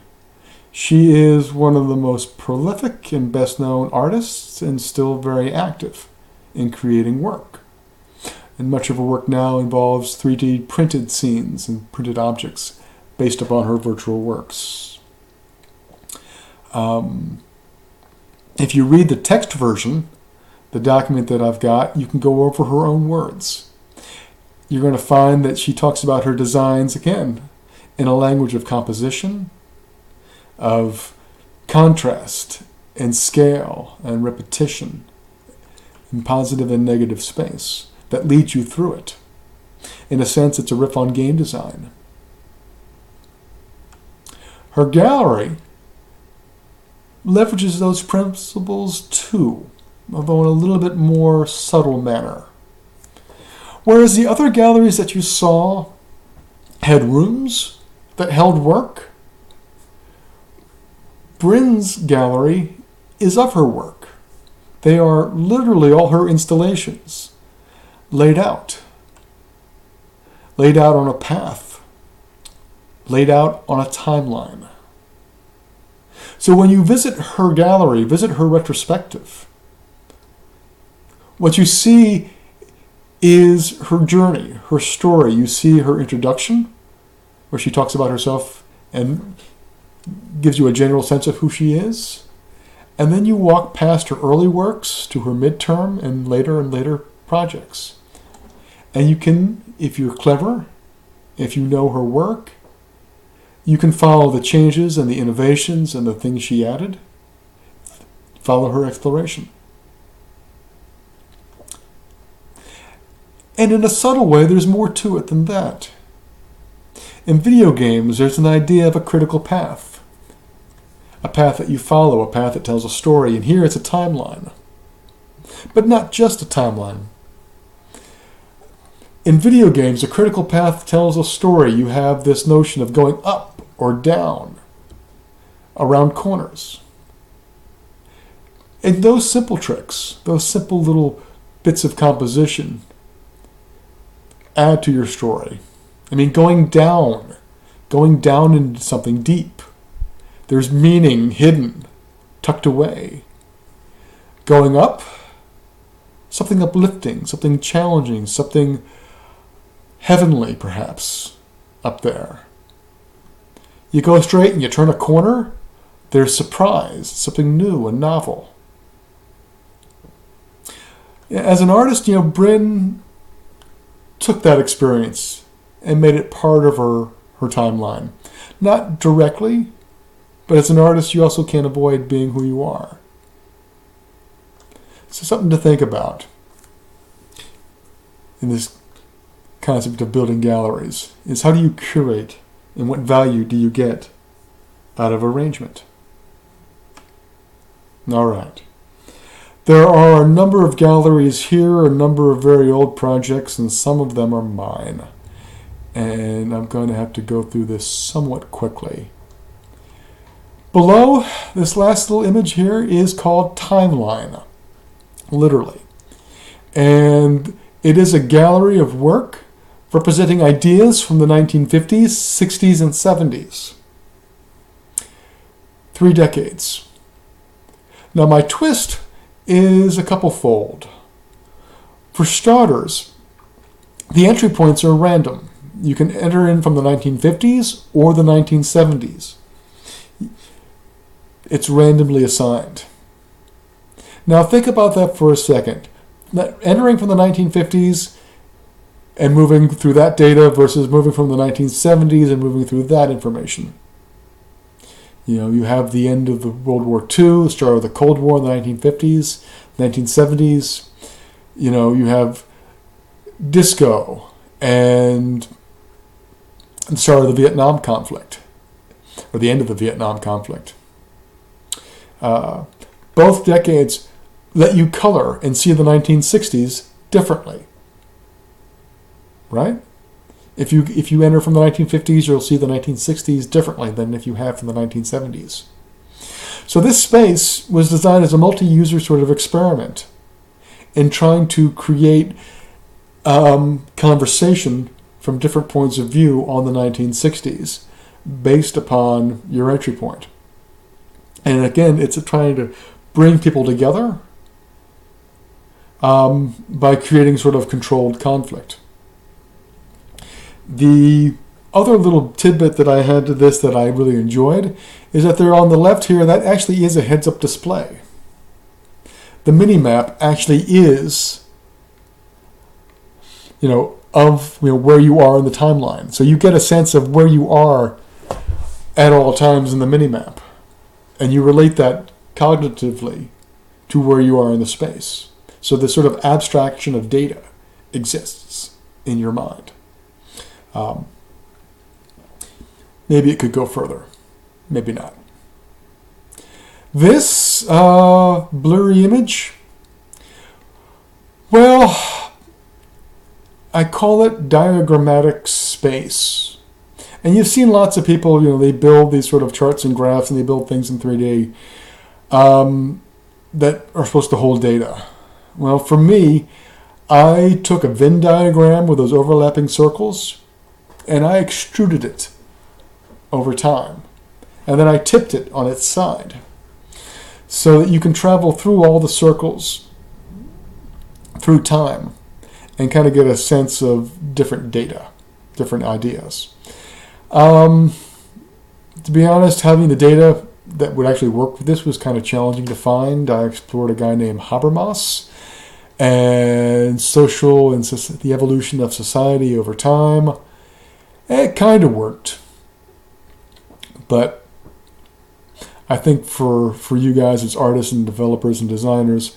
She is one of the most prolific and best-known artists and still very active in creating work. And much of her work now involves 3D printed scenes and printed objects based upon her virtual works. If you read the text version, the document that I've got, you can go over her own words. You're going to find that she talks about her designs, again, in a language of composition, of contrast and scale and repetition, and positive and negative space that leads you through it. In a sense, it's a riff on game design. Her gallery leverages those principles too, although in a little bit more subtle manner. Whereas the other galleries that you saw had rooms that held work, Bryn's gallery is of her work. They are literally all her installations, laid out on a path, laid out on a timeline. So when you visit her gallery, visit her retrospective, what you see is her journey, her story. You see her introduction, where she talks about herself and gives you a general sense of who she is. And then you walk past her early works to her midterm and later projects. And you can, if you're clever, if you know her work, you can follow the changes and the innovations and the things she added. Follow her exploration. And in a subtle way, there's more to it than that. In video games, there's an idea of a critical path. A path that you follow, a path that tells a story. And here it's a timeline. But not just a timeline. In video games, a critical path tells a story. You have this notion of going up or down, around corners. And those simple tricks, those simple little bits of composition, add to your story. I mean, going down into something deep. There's meaning hidden, tucked away. Going up, something uplifting, something challenging, something heavenly, perhaps, up there. You go straight and you turn a corner, there's surprise, something new and novel. As an artist, Bryn took that experience and made it part of her timeline. Not directly, but as an artist, you also can't avoid being who you are. So something to think about in this concept of building galleries is how do you curate and what value do you get out of arrangement? All right. There are a number of galleries here, a number of very old projects, and some of them are mine. And I'm going to have to go through this somewhat quickly. Below, this last little image here is called Timeline, literally. And it is a gallery of work representing ideas from the 1950s, 60s, and 70s. 3 decades. Now my twist is a couple-fold. For starters, the entry points are random. You can enter in from the 1950s or the 1970s. It's randomly assigned. Now think about that for a second. Entering from the 1950s and moving through that data versus moving from the 1970s and moving through that information. You have the end of the World War II, the start of the Cold War in the 1950s, 1970s. You have disco and the start of the Vietnam conflict, or the end of the Vietnam conflict. Both decades let you color and see the 1960s differently, right? If you enter from the 1950s, you'll see the 1960s differently than if you have from the 1970s. So this space was designed as a multi-user sort of experiment in trying to create conversation from different points of view on the 1960s based upon your entry point. And again, it's trying to bring people together by creating sort of controlled conflict. The other little tidbit that I had to this that I really enjoyed is that they're on the left here, that actually is a heads-up display. The mini-map actually is, of where you are in the timeline. So you get a sense of where you are at all times in the mini-map. And you relate that cognitively to where you are in the space. So this sort of abstraction of data exists in your mind. Maybe it could go further. Maybe not. This blurry image, well, I call it diagrammatic space. And you've seen lots of people, they build these sort of charts and graphs and they build things in 3D that are supposed to hold data. Well, for me, I took a Venn diagram with those overlapping circles and I extruded it over time. And then I tipped it on its side so that you can travel through all the circles through time and kind of get a sense of different data, different ideas. To be honest, having the data that would actually work with this was kind of challenging to find. I explored a guy named Habermas and social and the evolution of society over time. It kind of worked. But I think for you guys as artists and developers and designers,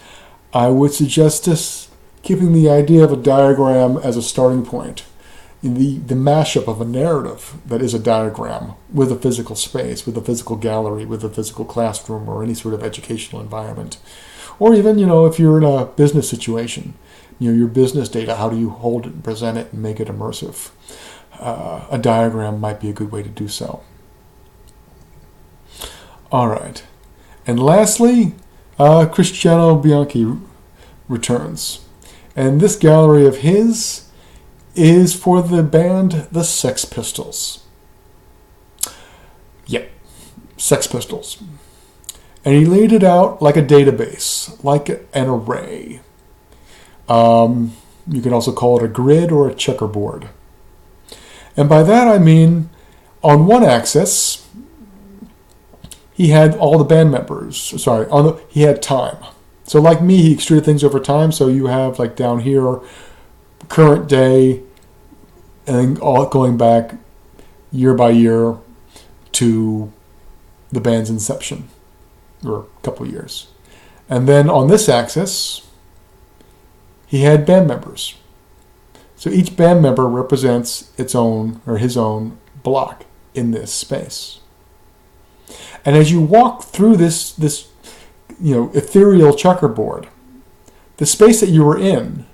I would suggest this, keeping the idea of a diagram as a starting point. The mashup of a narrative that is a diagram with a physical space, with a physical gallery, with a physical classroom or any sort of educational environment. Or even, if you're in a business situation, your business data, how do you hold it and present it and make it immersive? A diagram might be a good way to do so. All right. And lastly, Cristiano Bianchi returns. And this gallery of his is for the band the Sex Pistols. Yep, Sex Pistols. And he laid it out like a database, like an array. You can also call it a grid or a checkerboard. And by that I mean, on one axis, he had all the band members. He had time. So like me, he extruded things over time. So you have like down here, current day, and all going back year by year to the band's inception, or a couple of years. And then on this axis, he had band members. So each band member represents its own or his own block in this space. And as you walk through this ethereal checkerboard, the space that you were in,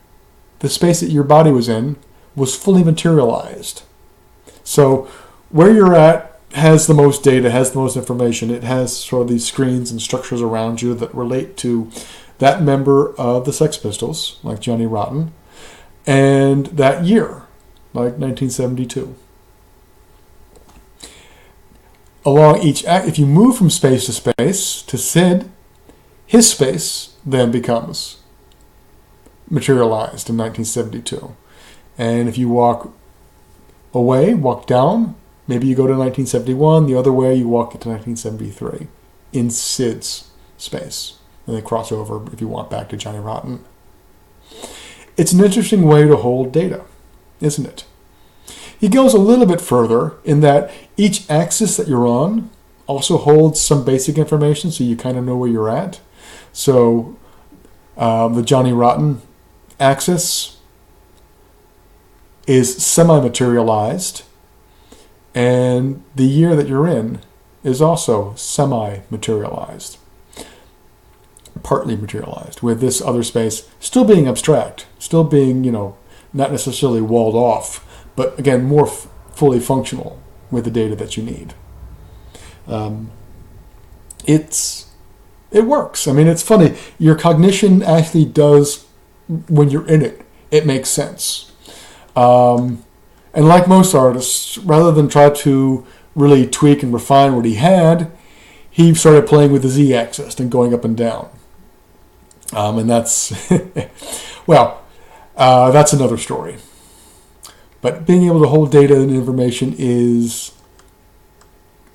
the space that your body was in, was fully materialized. So where you're at has the most data, has the most information. It has sort of these screens and structures around you that relate to that member of the Sex Pistols, like Johnny Rotten, and that year, like 1972. Along each act, if you move from space to Sid, his space then becomes materialized in 1972. And if you walk away, walk down, maybe you go to 1971. The other way, you walk into 1973 in Sid's space. And they cross over, if you want, back to Johnny Rotten. It's an interesting way to hold data, isn't it? He goes a little bit further in that each axis that you're on also holds some basic information, so you kind of know where you're at. So the Johnny Rotten axis is semi-materialized, and the year that you're in is also semi-materialized, partly materialized, with this other space still being abstract, still being, not necessarily walled off, but again, more fully functional with the data that you need. It works. I mean, it's funny. Your cognition actually does, when you're in it, it makes sense. And like most artists, rather than try to really tweak and refine what he had, he started playing with the z-axis and going up and down. And that's, that's another story. But being able to hold data and information is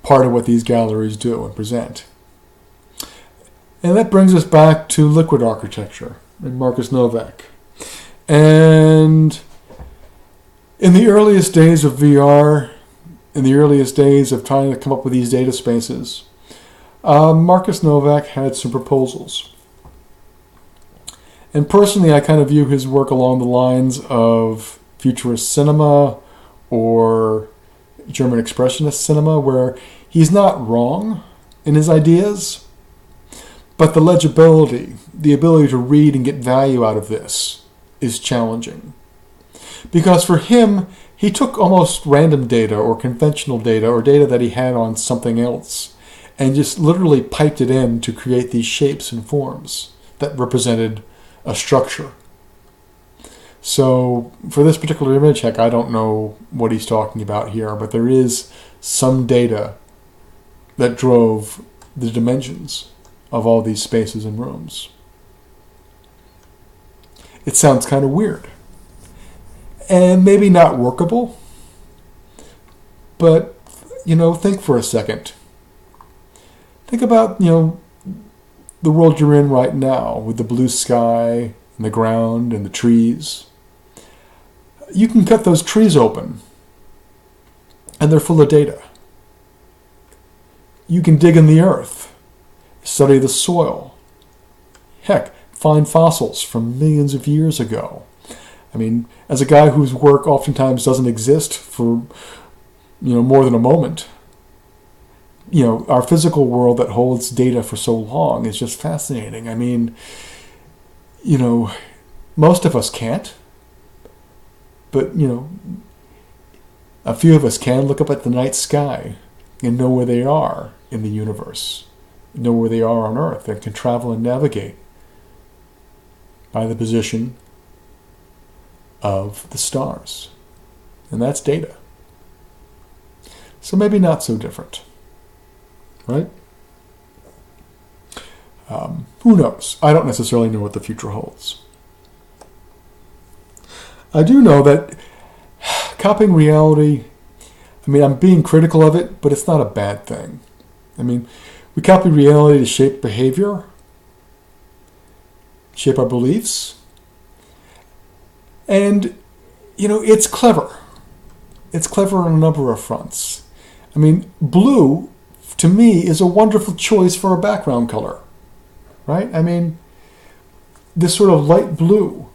part of what these galleries do and present. And that brings us back to liquid architecture and Markus Novak. And in the earliest days of VR, in the earliest days of trying to come up with these data spaces, Markus Novak had some proposals. And personally, I kind of view his work along the lines of futurist cinema or German expressionist cinema, where he's not wrong in his ideas, but the legibility, the ability to read and get value out of this is challenging. Because for him, he took almost random data or conventional data or data that he had on something else and just literally piped it in to create these shapes and forms that represented a structure. So for this particular image, heck, I don't know what he's talking about here, but there is some data that drove the dimensions of all these spaces and rooms. It sounds kind of weird and maybe not workable, but, think for a second. Think about, the world you're in right now with the blue sky and the ground and the trees. You can cut those trees open and they're full of data. You can dig in the earth, study the soil. Heck, find fossils from millions of years ago. I mean, as a guy whose work oftentimes doesn't exist for, more than a moment, our physical world that holds data for so long is just fascinating. I mean, most of us can't, but, a few of us can look up at the night sky and know where they are in the universe, know where they are on Earth, and can travel and navigate by the position of the stars. And that's data. So maybe not so different, right? Who knows? I don't necessarily know what the future holds. I do know that copying reality, I'm being critical of it, but it's not a bad thing. We copy reality to shape behavior, shape our beliefs, and, it's clever. It's clever on a number of fronts. Blue, to me, is a wonderful choice for a background color, right? This sort of light blue,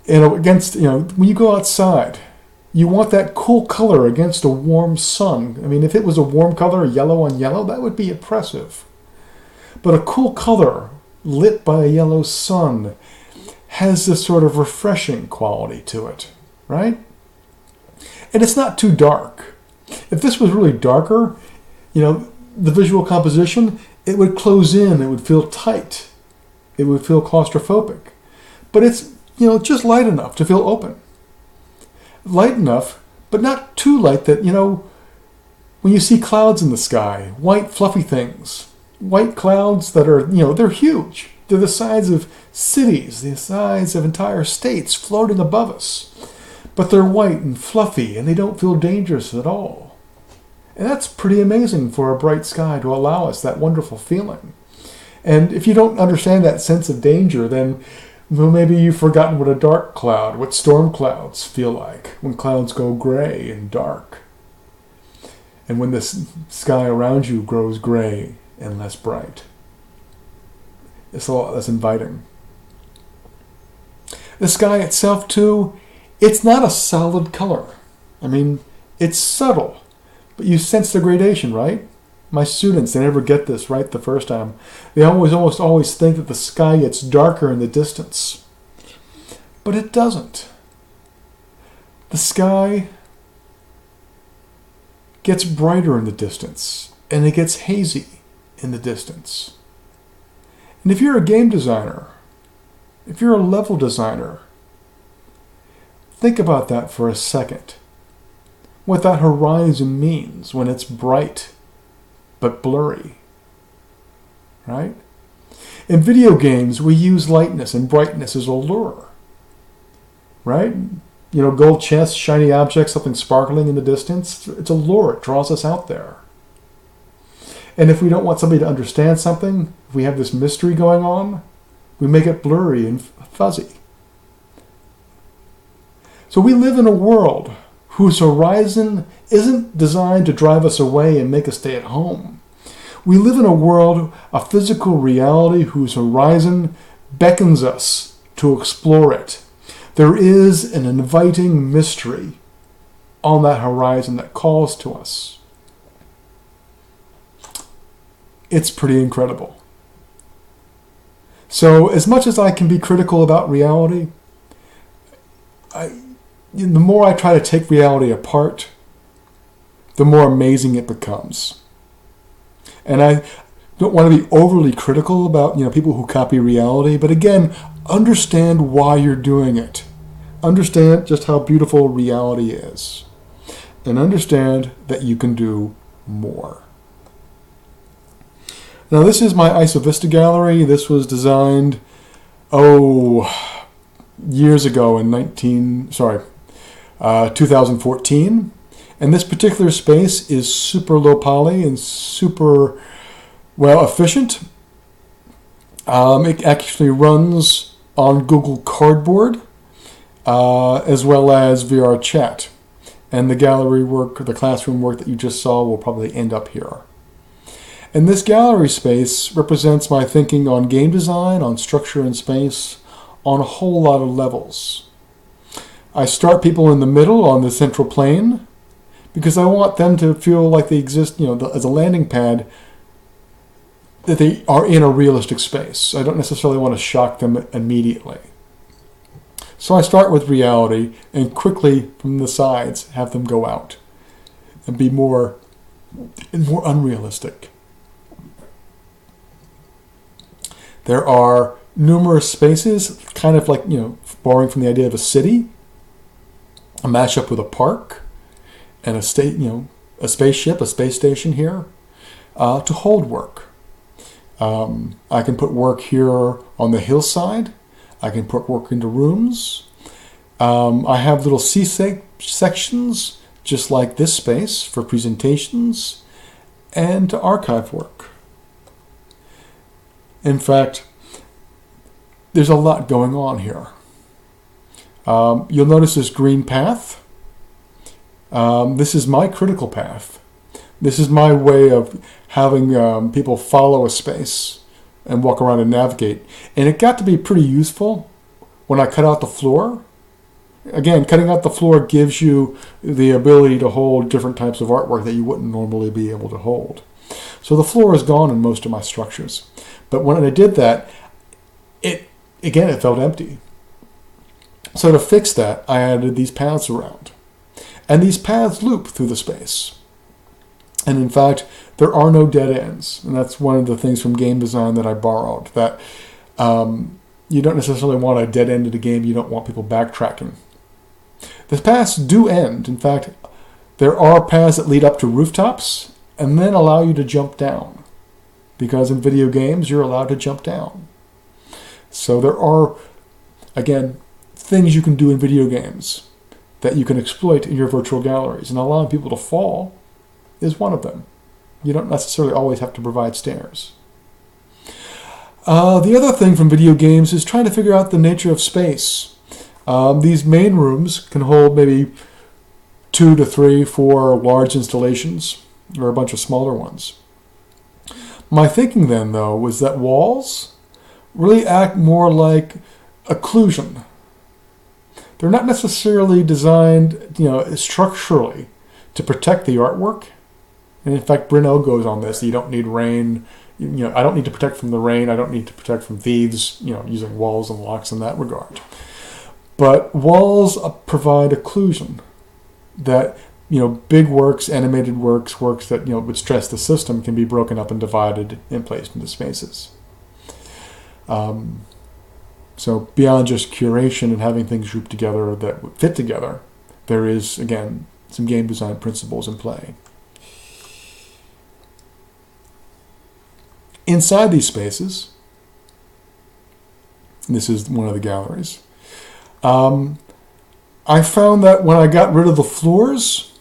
against, when you go outside, you want that cool color against a warm sun. If it was a warm color, yellow on yellow, that would be oppressive. But a cool color lit by a yellow sun has this sort of refreshing quality to it, right? And it's not too dark. If this was really darker, the visual composition, it would close in, it would feel tight, it would feel claustrophobic. But it's, just light enough to feel open. Light enough, but not too light that, when you see clouds in the sky, white fluffy things, white clouds that are, they're huge. They're the size of cities, the size of entire states floating above us. But they're white and fluffy, and they don't feel dangerous at all. And that's pretty amazing for a bright sky to allow us that wonderful feeling. And if you don't understand that sense of danger, then well, maybe you've forgotten what a dark cloud, what storm clouds feel like, when clouds go gray and dark. And when the sky around you grows gray and less bright. It's a lot less inviting. The sky itself, too, it's not a solid color. I mean, it's subtle, but you sense the gradation, right? My students, they never get this right the first time. They almost always think that the sky gets darker in the distance. But it doesn't. The sky gets brighter in the distance, and it gets hazy in the distance. And if you're a game designer, if you're a level designer, think about that for a second. What that horizon means when it's bright but blurry, right? In video games, we use lightness and brightness as a lure, right? You know, gold chests, shiny objects, something sparkling in the distance. It's a lure. It draws us out there. And if we don't want somebody to understand something, if we have this mystery going on, we make it blurry and fuzzy. So we live in a world whose horizon isn't designed to drive us away and make us stay at home. We live in a world, a physical reality whose horizon beckons us to explore it. There is an inviting mystery on that horizon that calls to us. It's pretty incredible. So as much as I can be critical about reality, the more I try to take reality apart, the more amazing it becomes. And I don't want to be overly critical about people who copy reality, but again, understand why you're doing it. Understand just how beautiful reality is. And understand that you can do more. Now this is my Isovista gallery. This was designed, years ago in 2014. And this particular space is super low poly and super efficient. It actually runs on Google Cardboard as well as VR Chat. And the gallery work, or the classroom work that you just saw will probably end up here. And this gallery space represents my thinking on game design, on structure and space, on a whole lot of levels. I start people in the middle on the central plane because I want them to feel like they exist, as a landing pad, that they are in a realistic space. I don't necessarily want to shock them immediately. So I start with reality and quickly from the sides have them go out and be more unrealistic. There are numerous spaces, kind of like, borrowing from the idea of a city, a mashup with a park, and a spaceship, a space station here, to hold work. I can put work here on the hillside. I can put work into rooms. I have little sections, just like this space, for presentations and to archive work. In fact, there's a lot going on here. You'll notice this green path. This is my critical path. This is my way of having people follow a space and walk around and navigate. And it got to be pretty useful when I cut out the floor. Again, cutting out the floor gives you the ability to hold different types of artwork that you wouldn't normally be able to hold. So the floor is gone in most of my structures. But when I did that, it felt empty. So to fix that, I added these paths around. And these paths loop through the space. And in fact, there are no dead ends. And that's one of the things from game design that I borrowed. That you don't necessarily want a dead end in a game. You don't want people backtracking. The paths do end. In fact, there are paths that lead up to rooftops and then allow you to jump down. Because in video games, you're allowed to jump down. So there are, again, things you can do in video games that you can exploit in your virtual galleries. And allowing people to fall is one of them. You don't necessarily always have to provide stairs. The other thing from video games is trying to figure out the nature of space. These main rooms can hold maybe 2 to 3, 4 large installations, or a bunch of smaller ones. My thinking then, though, was that walls really act more like occlusion. They're not necessarily designed, structurally to protect the artwork. And in fact, Brent Oz goes on this. You don't need rain. I don't need to protect from the rain. I don't need to protect from thieves, using walls and locks in that regard. But walls provide occlusion that, big works, animated works that, would stress the system can be broken up and divided and placed into spaces. So beyond just curation and having things grouped together that would fit together, there is, again, some game design principles in play. Inside these spaces, this is one of the galleries, I found that when I got rid of the floors,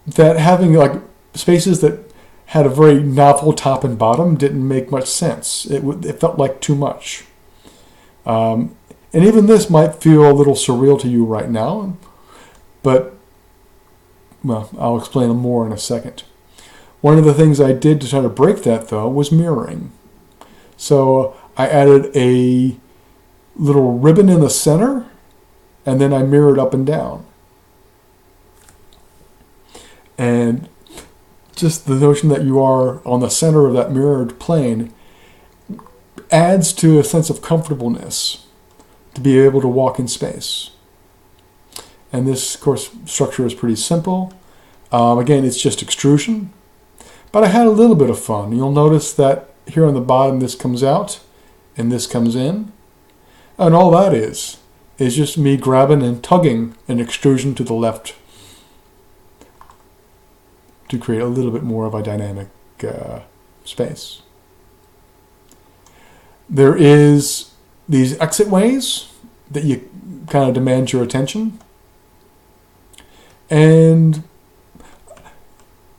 that having spaces that had a very novel top and bottom didn't make much sense. It felt like too much. And even this might feel a little surreal to you right now, but, well, I'll explain more in a second. One of the things I did to try to break that, though, was mirroring. So I added a little ribbon in the center, and then I mirrored up and down. And just the notion that you are on the center of that mirrored plane adds to a sense of comfortableness to be able to walk in space. And this, of course, structure is pretty simple. Again, it's just extrusion. But I had a little bit of fun. You'll notice that here on the bottom this comes out and this comes in. And all that is just me grabbing and tugging an extrusion to the left to create a little bit more of a dynamic space. There is these exit ways that you kind of demand your attention. And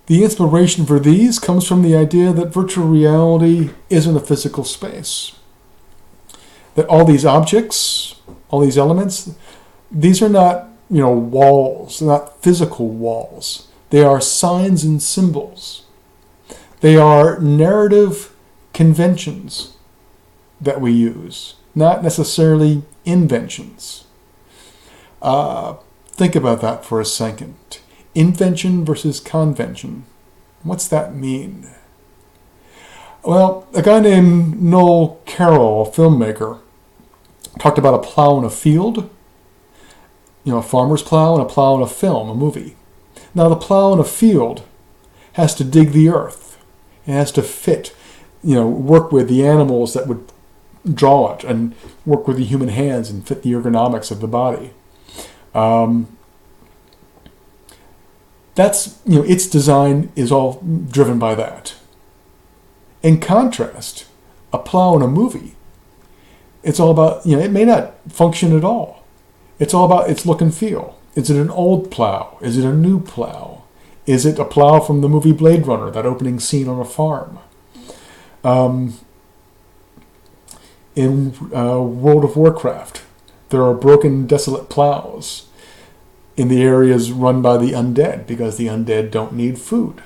the inspiration for these comes from the idea that virtual reality isn't a physical space. That all these objects, all these elements, these are not, walls. They're not physical walls. They are signs and symbols. They are narrative conventions that we use, not necessarily inventions. Think about that for a second. Invention versus convention. What's that mean? Well, a guy named Noel Carroll, a filmmaker, talked about a plow in a field, a farmer's plow, and a plow in a film, a movie. Now, the plow in a field has to dig the earth. It has to fit, work with the animals that would draw it and work with the human hands and fit the ergonomics of the body. That's, its design is all driven by that. In contrast, a plow in a movie, it's all about, it may not function at all. It's all about its look and feel. Is it an old plow? Is it a new plow? Is it a plow from the movie Blade Runner, that opening scene on a farm? In World of Warcraft, there are broken, desolate plows in the areas run by the undead, because the undead don't need food.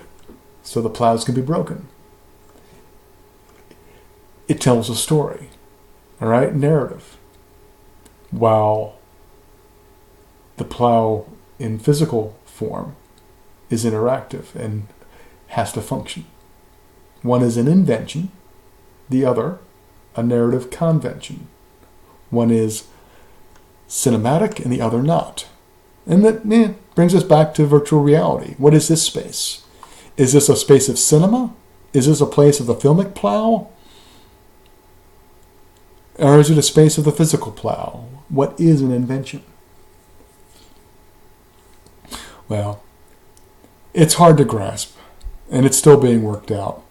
So the plows can be broken. It tells a story. All right? Narrative. While the plow in physical form is interactive and has to function. One is an invention, the other a narrative convention. One is cinematic and the other not. And that brings us back to virtual reality. What is this space? Is this a space of cinema? Is this a place of the filmic plow? Or is it a space of the physical plow? What is an invention? Well, it's hard to grasp, and it's still being worked out.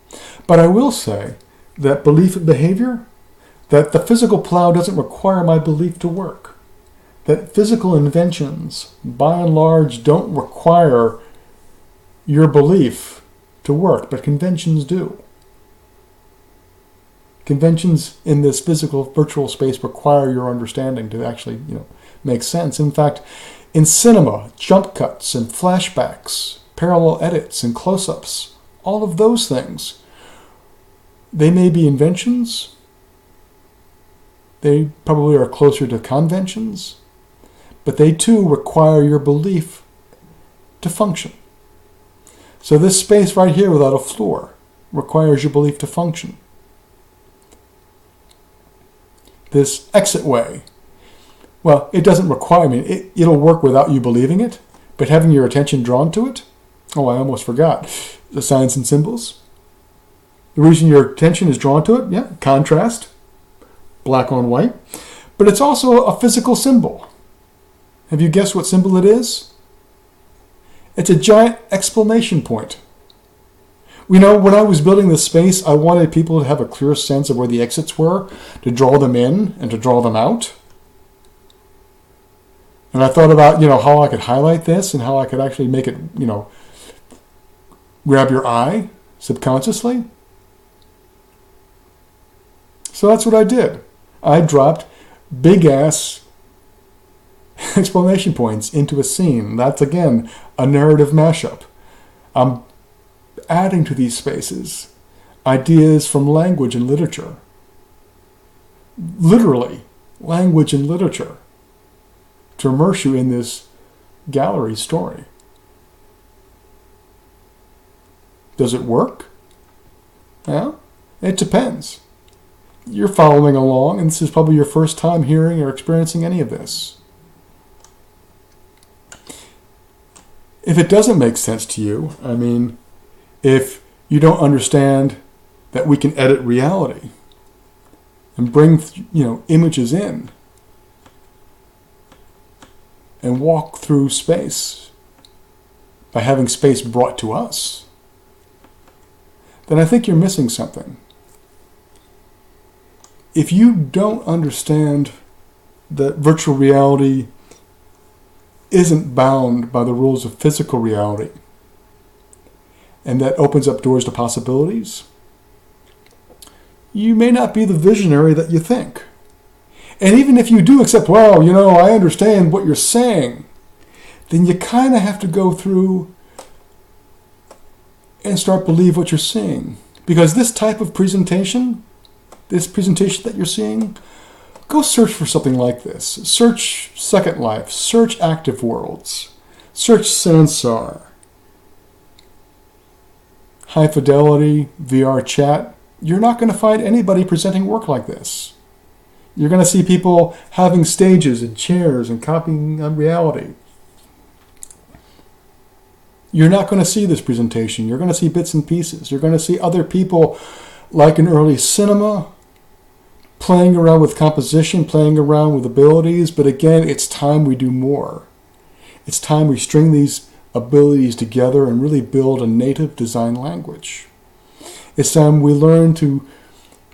But I will say that belief and behavior That the physical plow doesn't require my belief to work. That physical inventions, by and large, don't require your belief to work, but conventions do. Conventions in this physical virtual space require your understanding to actually, make sense. In fact, in cinema, jump cuts and flashbacks, parallel edits and close-ups, all of those things, they may be inventions. They probably are closer to conventions, but they too require your belief to function. So this space right here without a floor requires your belief to function. This exit way, well, it doesn't require, it'll work without you believing it, but having your attention drawn to it, I almost forgot, the signs and symbols. The reason your attention is drawn to it, contrast, black on white, but it's also a physical symbol. Have you guessed what symbol it is? It's a giant exclamation point. When I was building this space, I wanted people to have a clear sense of where the exits were, to draw them in and to draw them out. And I thought about, how I could highlight this and how I could actually make it, grab your eye subconsciously. So that's what I did. I dropped big-ass exclamation points into a scene. That's, again, a narrative mashup. I'm adding to these spaces ideas from language and literature. Literally, language and literature, to immerse you in this gallery story. Does it work? Well, it depends. You're following along, and this is probably your first time hearing or experiencing any of this. If it doesn't make sense to you, if you don't understand that we can edit reality and bring, images in and walk through space by having space brought to us, then I think you're missing something. If you don't understand that virtual reality isn't bound by the rules of physical reality, and that opens up doors to possibilities, you may not be the visionary that you think. And even if you do accept, I understand what you're saying, then you kind of have to go through and start believe what you're seeing. Because this type of presentation, that you're seeing, go search for something like this. Search Second Life, search Active Worlds, search Sansar, High Fidelity, VR Chat. You're not going to find anybody presenting work like this. You're going to see people having stages and chairs and copying on reality. You're not going to see this presentation. You're going to see bits and pieces. You're going to see other people, like in early cinema, playing around with composition, playing around with abilities. But again, it's time we do more. It's time we string these abilities together and really build a native design language. It's time we learn to,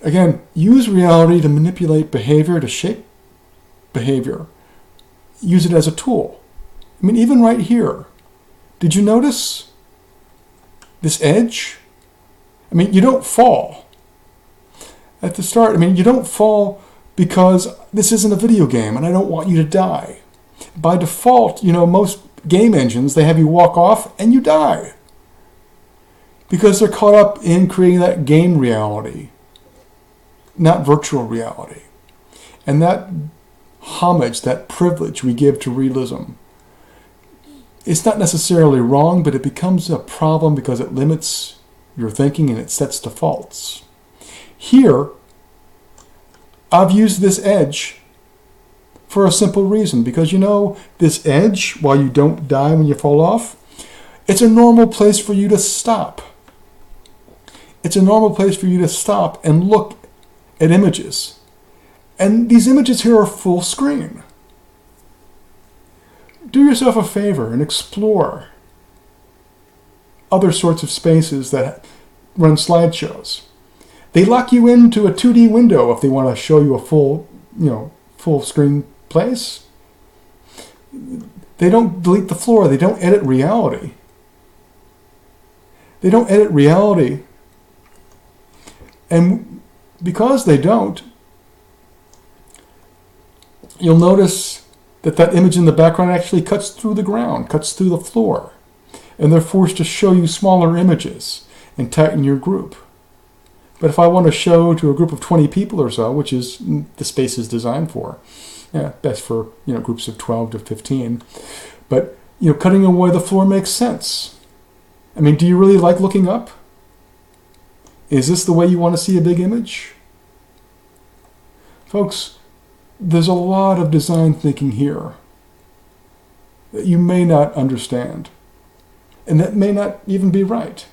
again, use reality to manipulate behavior, to shape behavior. Use it as a tool. Even right here, did you notice this edge? You don't fall. At the start, you don't fall because this isn't a video game and I don't want you to die. By default, most game engines, they have you walk off and you die. Because they're caught up in creating that game reality, not virtual reality. And that homage, that privilege we give to realism, it's not necessarily wrong, but it becomes a problem because it limits your thinking and it sets defaults. Here, I've used this edge for a simple reason, because this edge, while you don't die when you fall off, it's a normal place for you to stop. It's a normal place for you to stop and look at images. And these images here are full screen. Do yourself a favor and explore other sorts of spaces that run slideshows. They lock you into a 2D window if they want to show you a full screen place. They don't delete the floor. They don't edit reality. They don't edit reality. And because they don't, you'll notice that image in the background actually cuts through the ground, cuts through the floor. And they're forced to show you smaller images and tighten your group. But if I want to show to a group of 20 people or so, which is the space is designed for, best for groups of 12 to 15. But cutting away the floor makes sense. I mean, do you really like looking up? Is this the way you want to see a big image? Folks, there's a lot of design thinking here that you may not understand, and that may not even be right.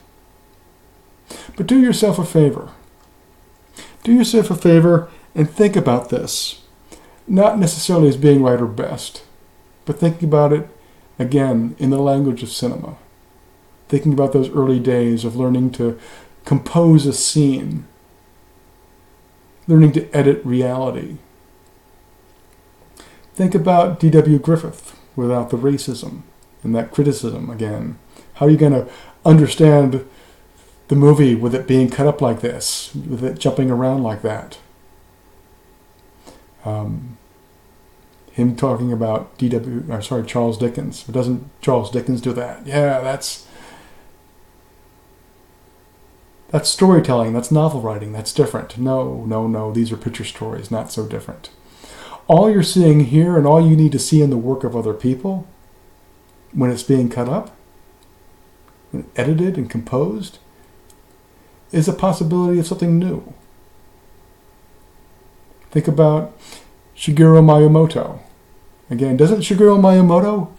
But do yourself a favor. Do yourself a favor and think about this, not necessarily as being right or best, but thinking about it, again, in the language of cinema. Thinking about those early days of learning to compose a scene, learning to edit reality. Think about D.W. Griffith without the racism and that criticism again. How are you going to understand the movie with it being cut up like this, with it jumping around like that? Him talking about Charles Dickens. Doesn't Charles Dickens do that? Yeah, that's storytelling, that's novel writing, that's different. No, these are picture stories, not so different. All you're seeing here and all you need to see in the work of other people, when it's being cut up, when edited and composed, is a possibility of something new. Think about Shigeru Miyamoto. Again, doesn't Shigeru Miyamoto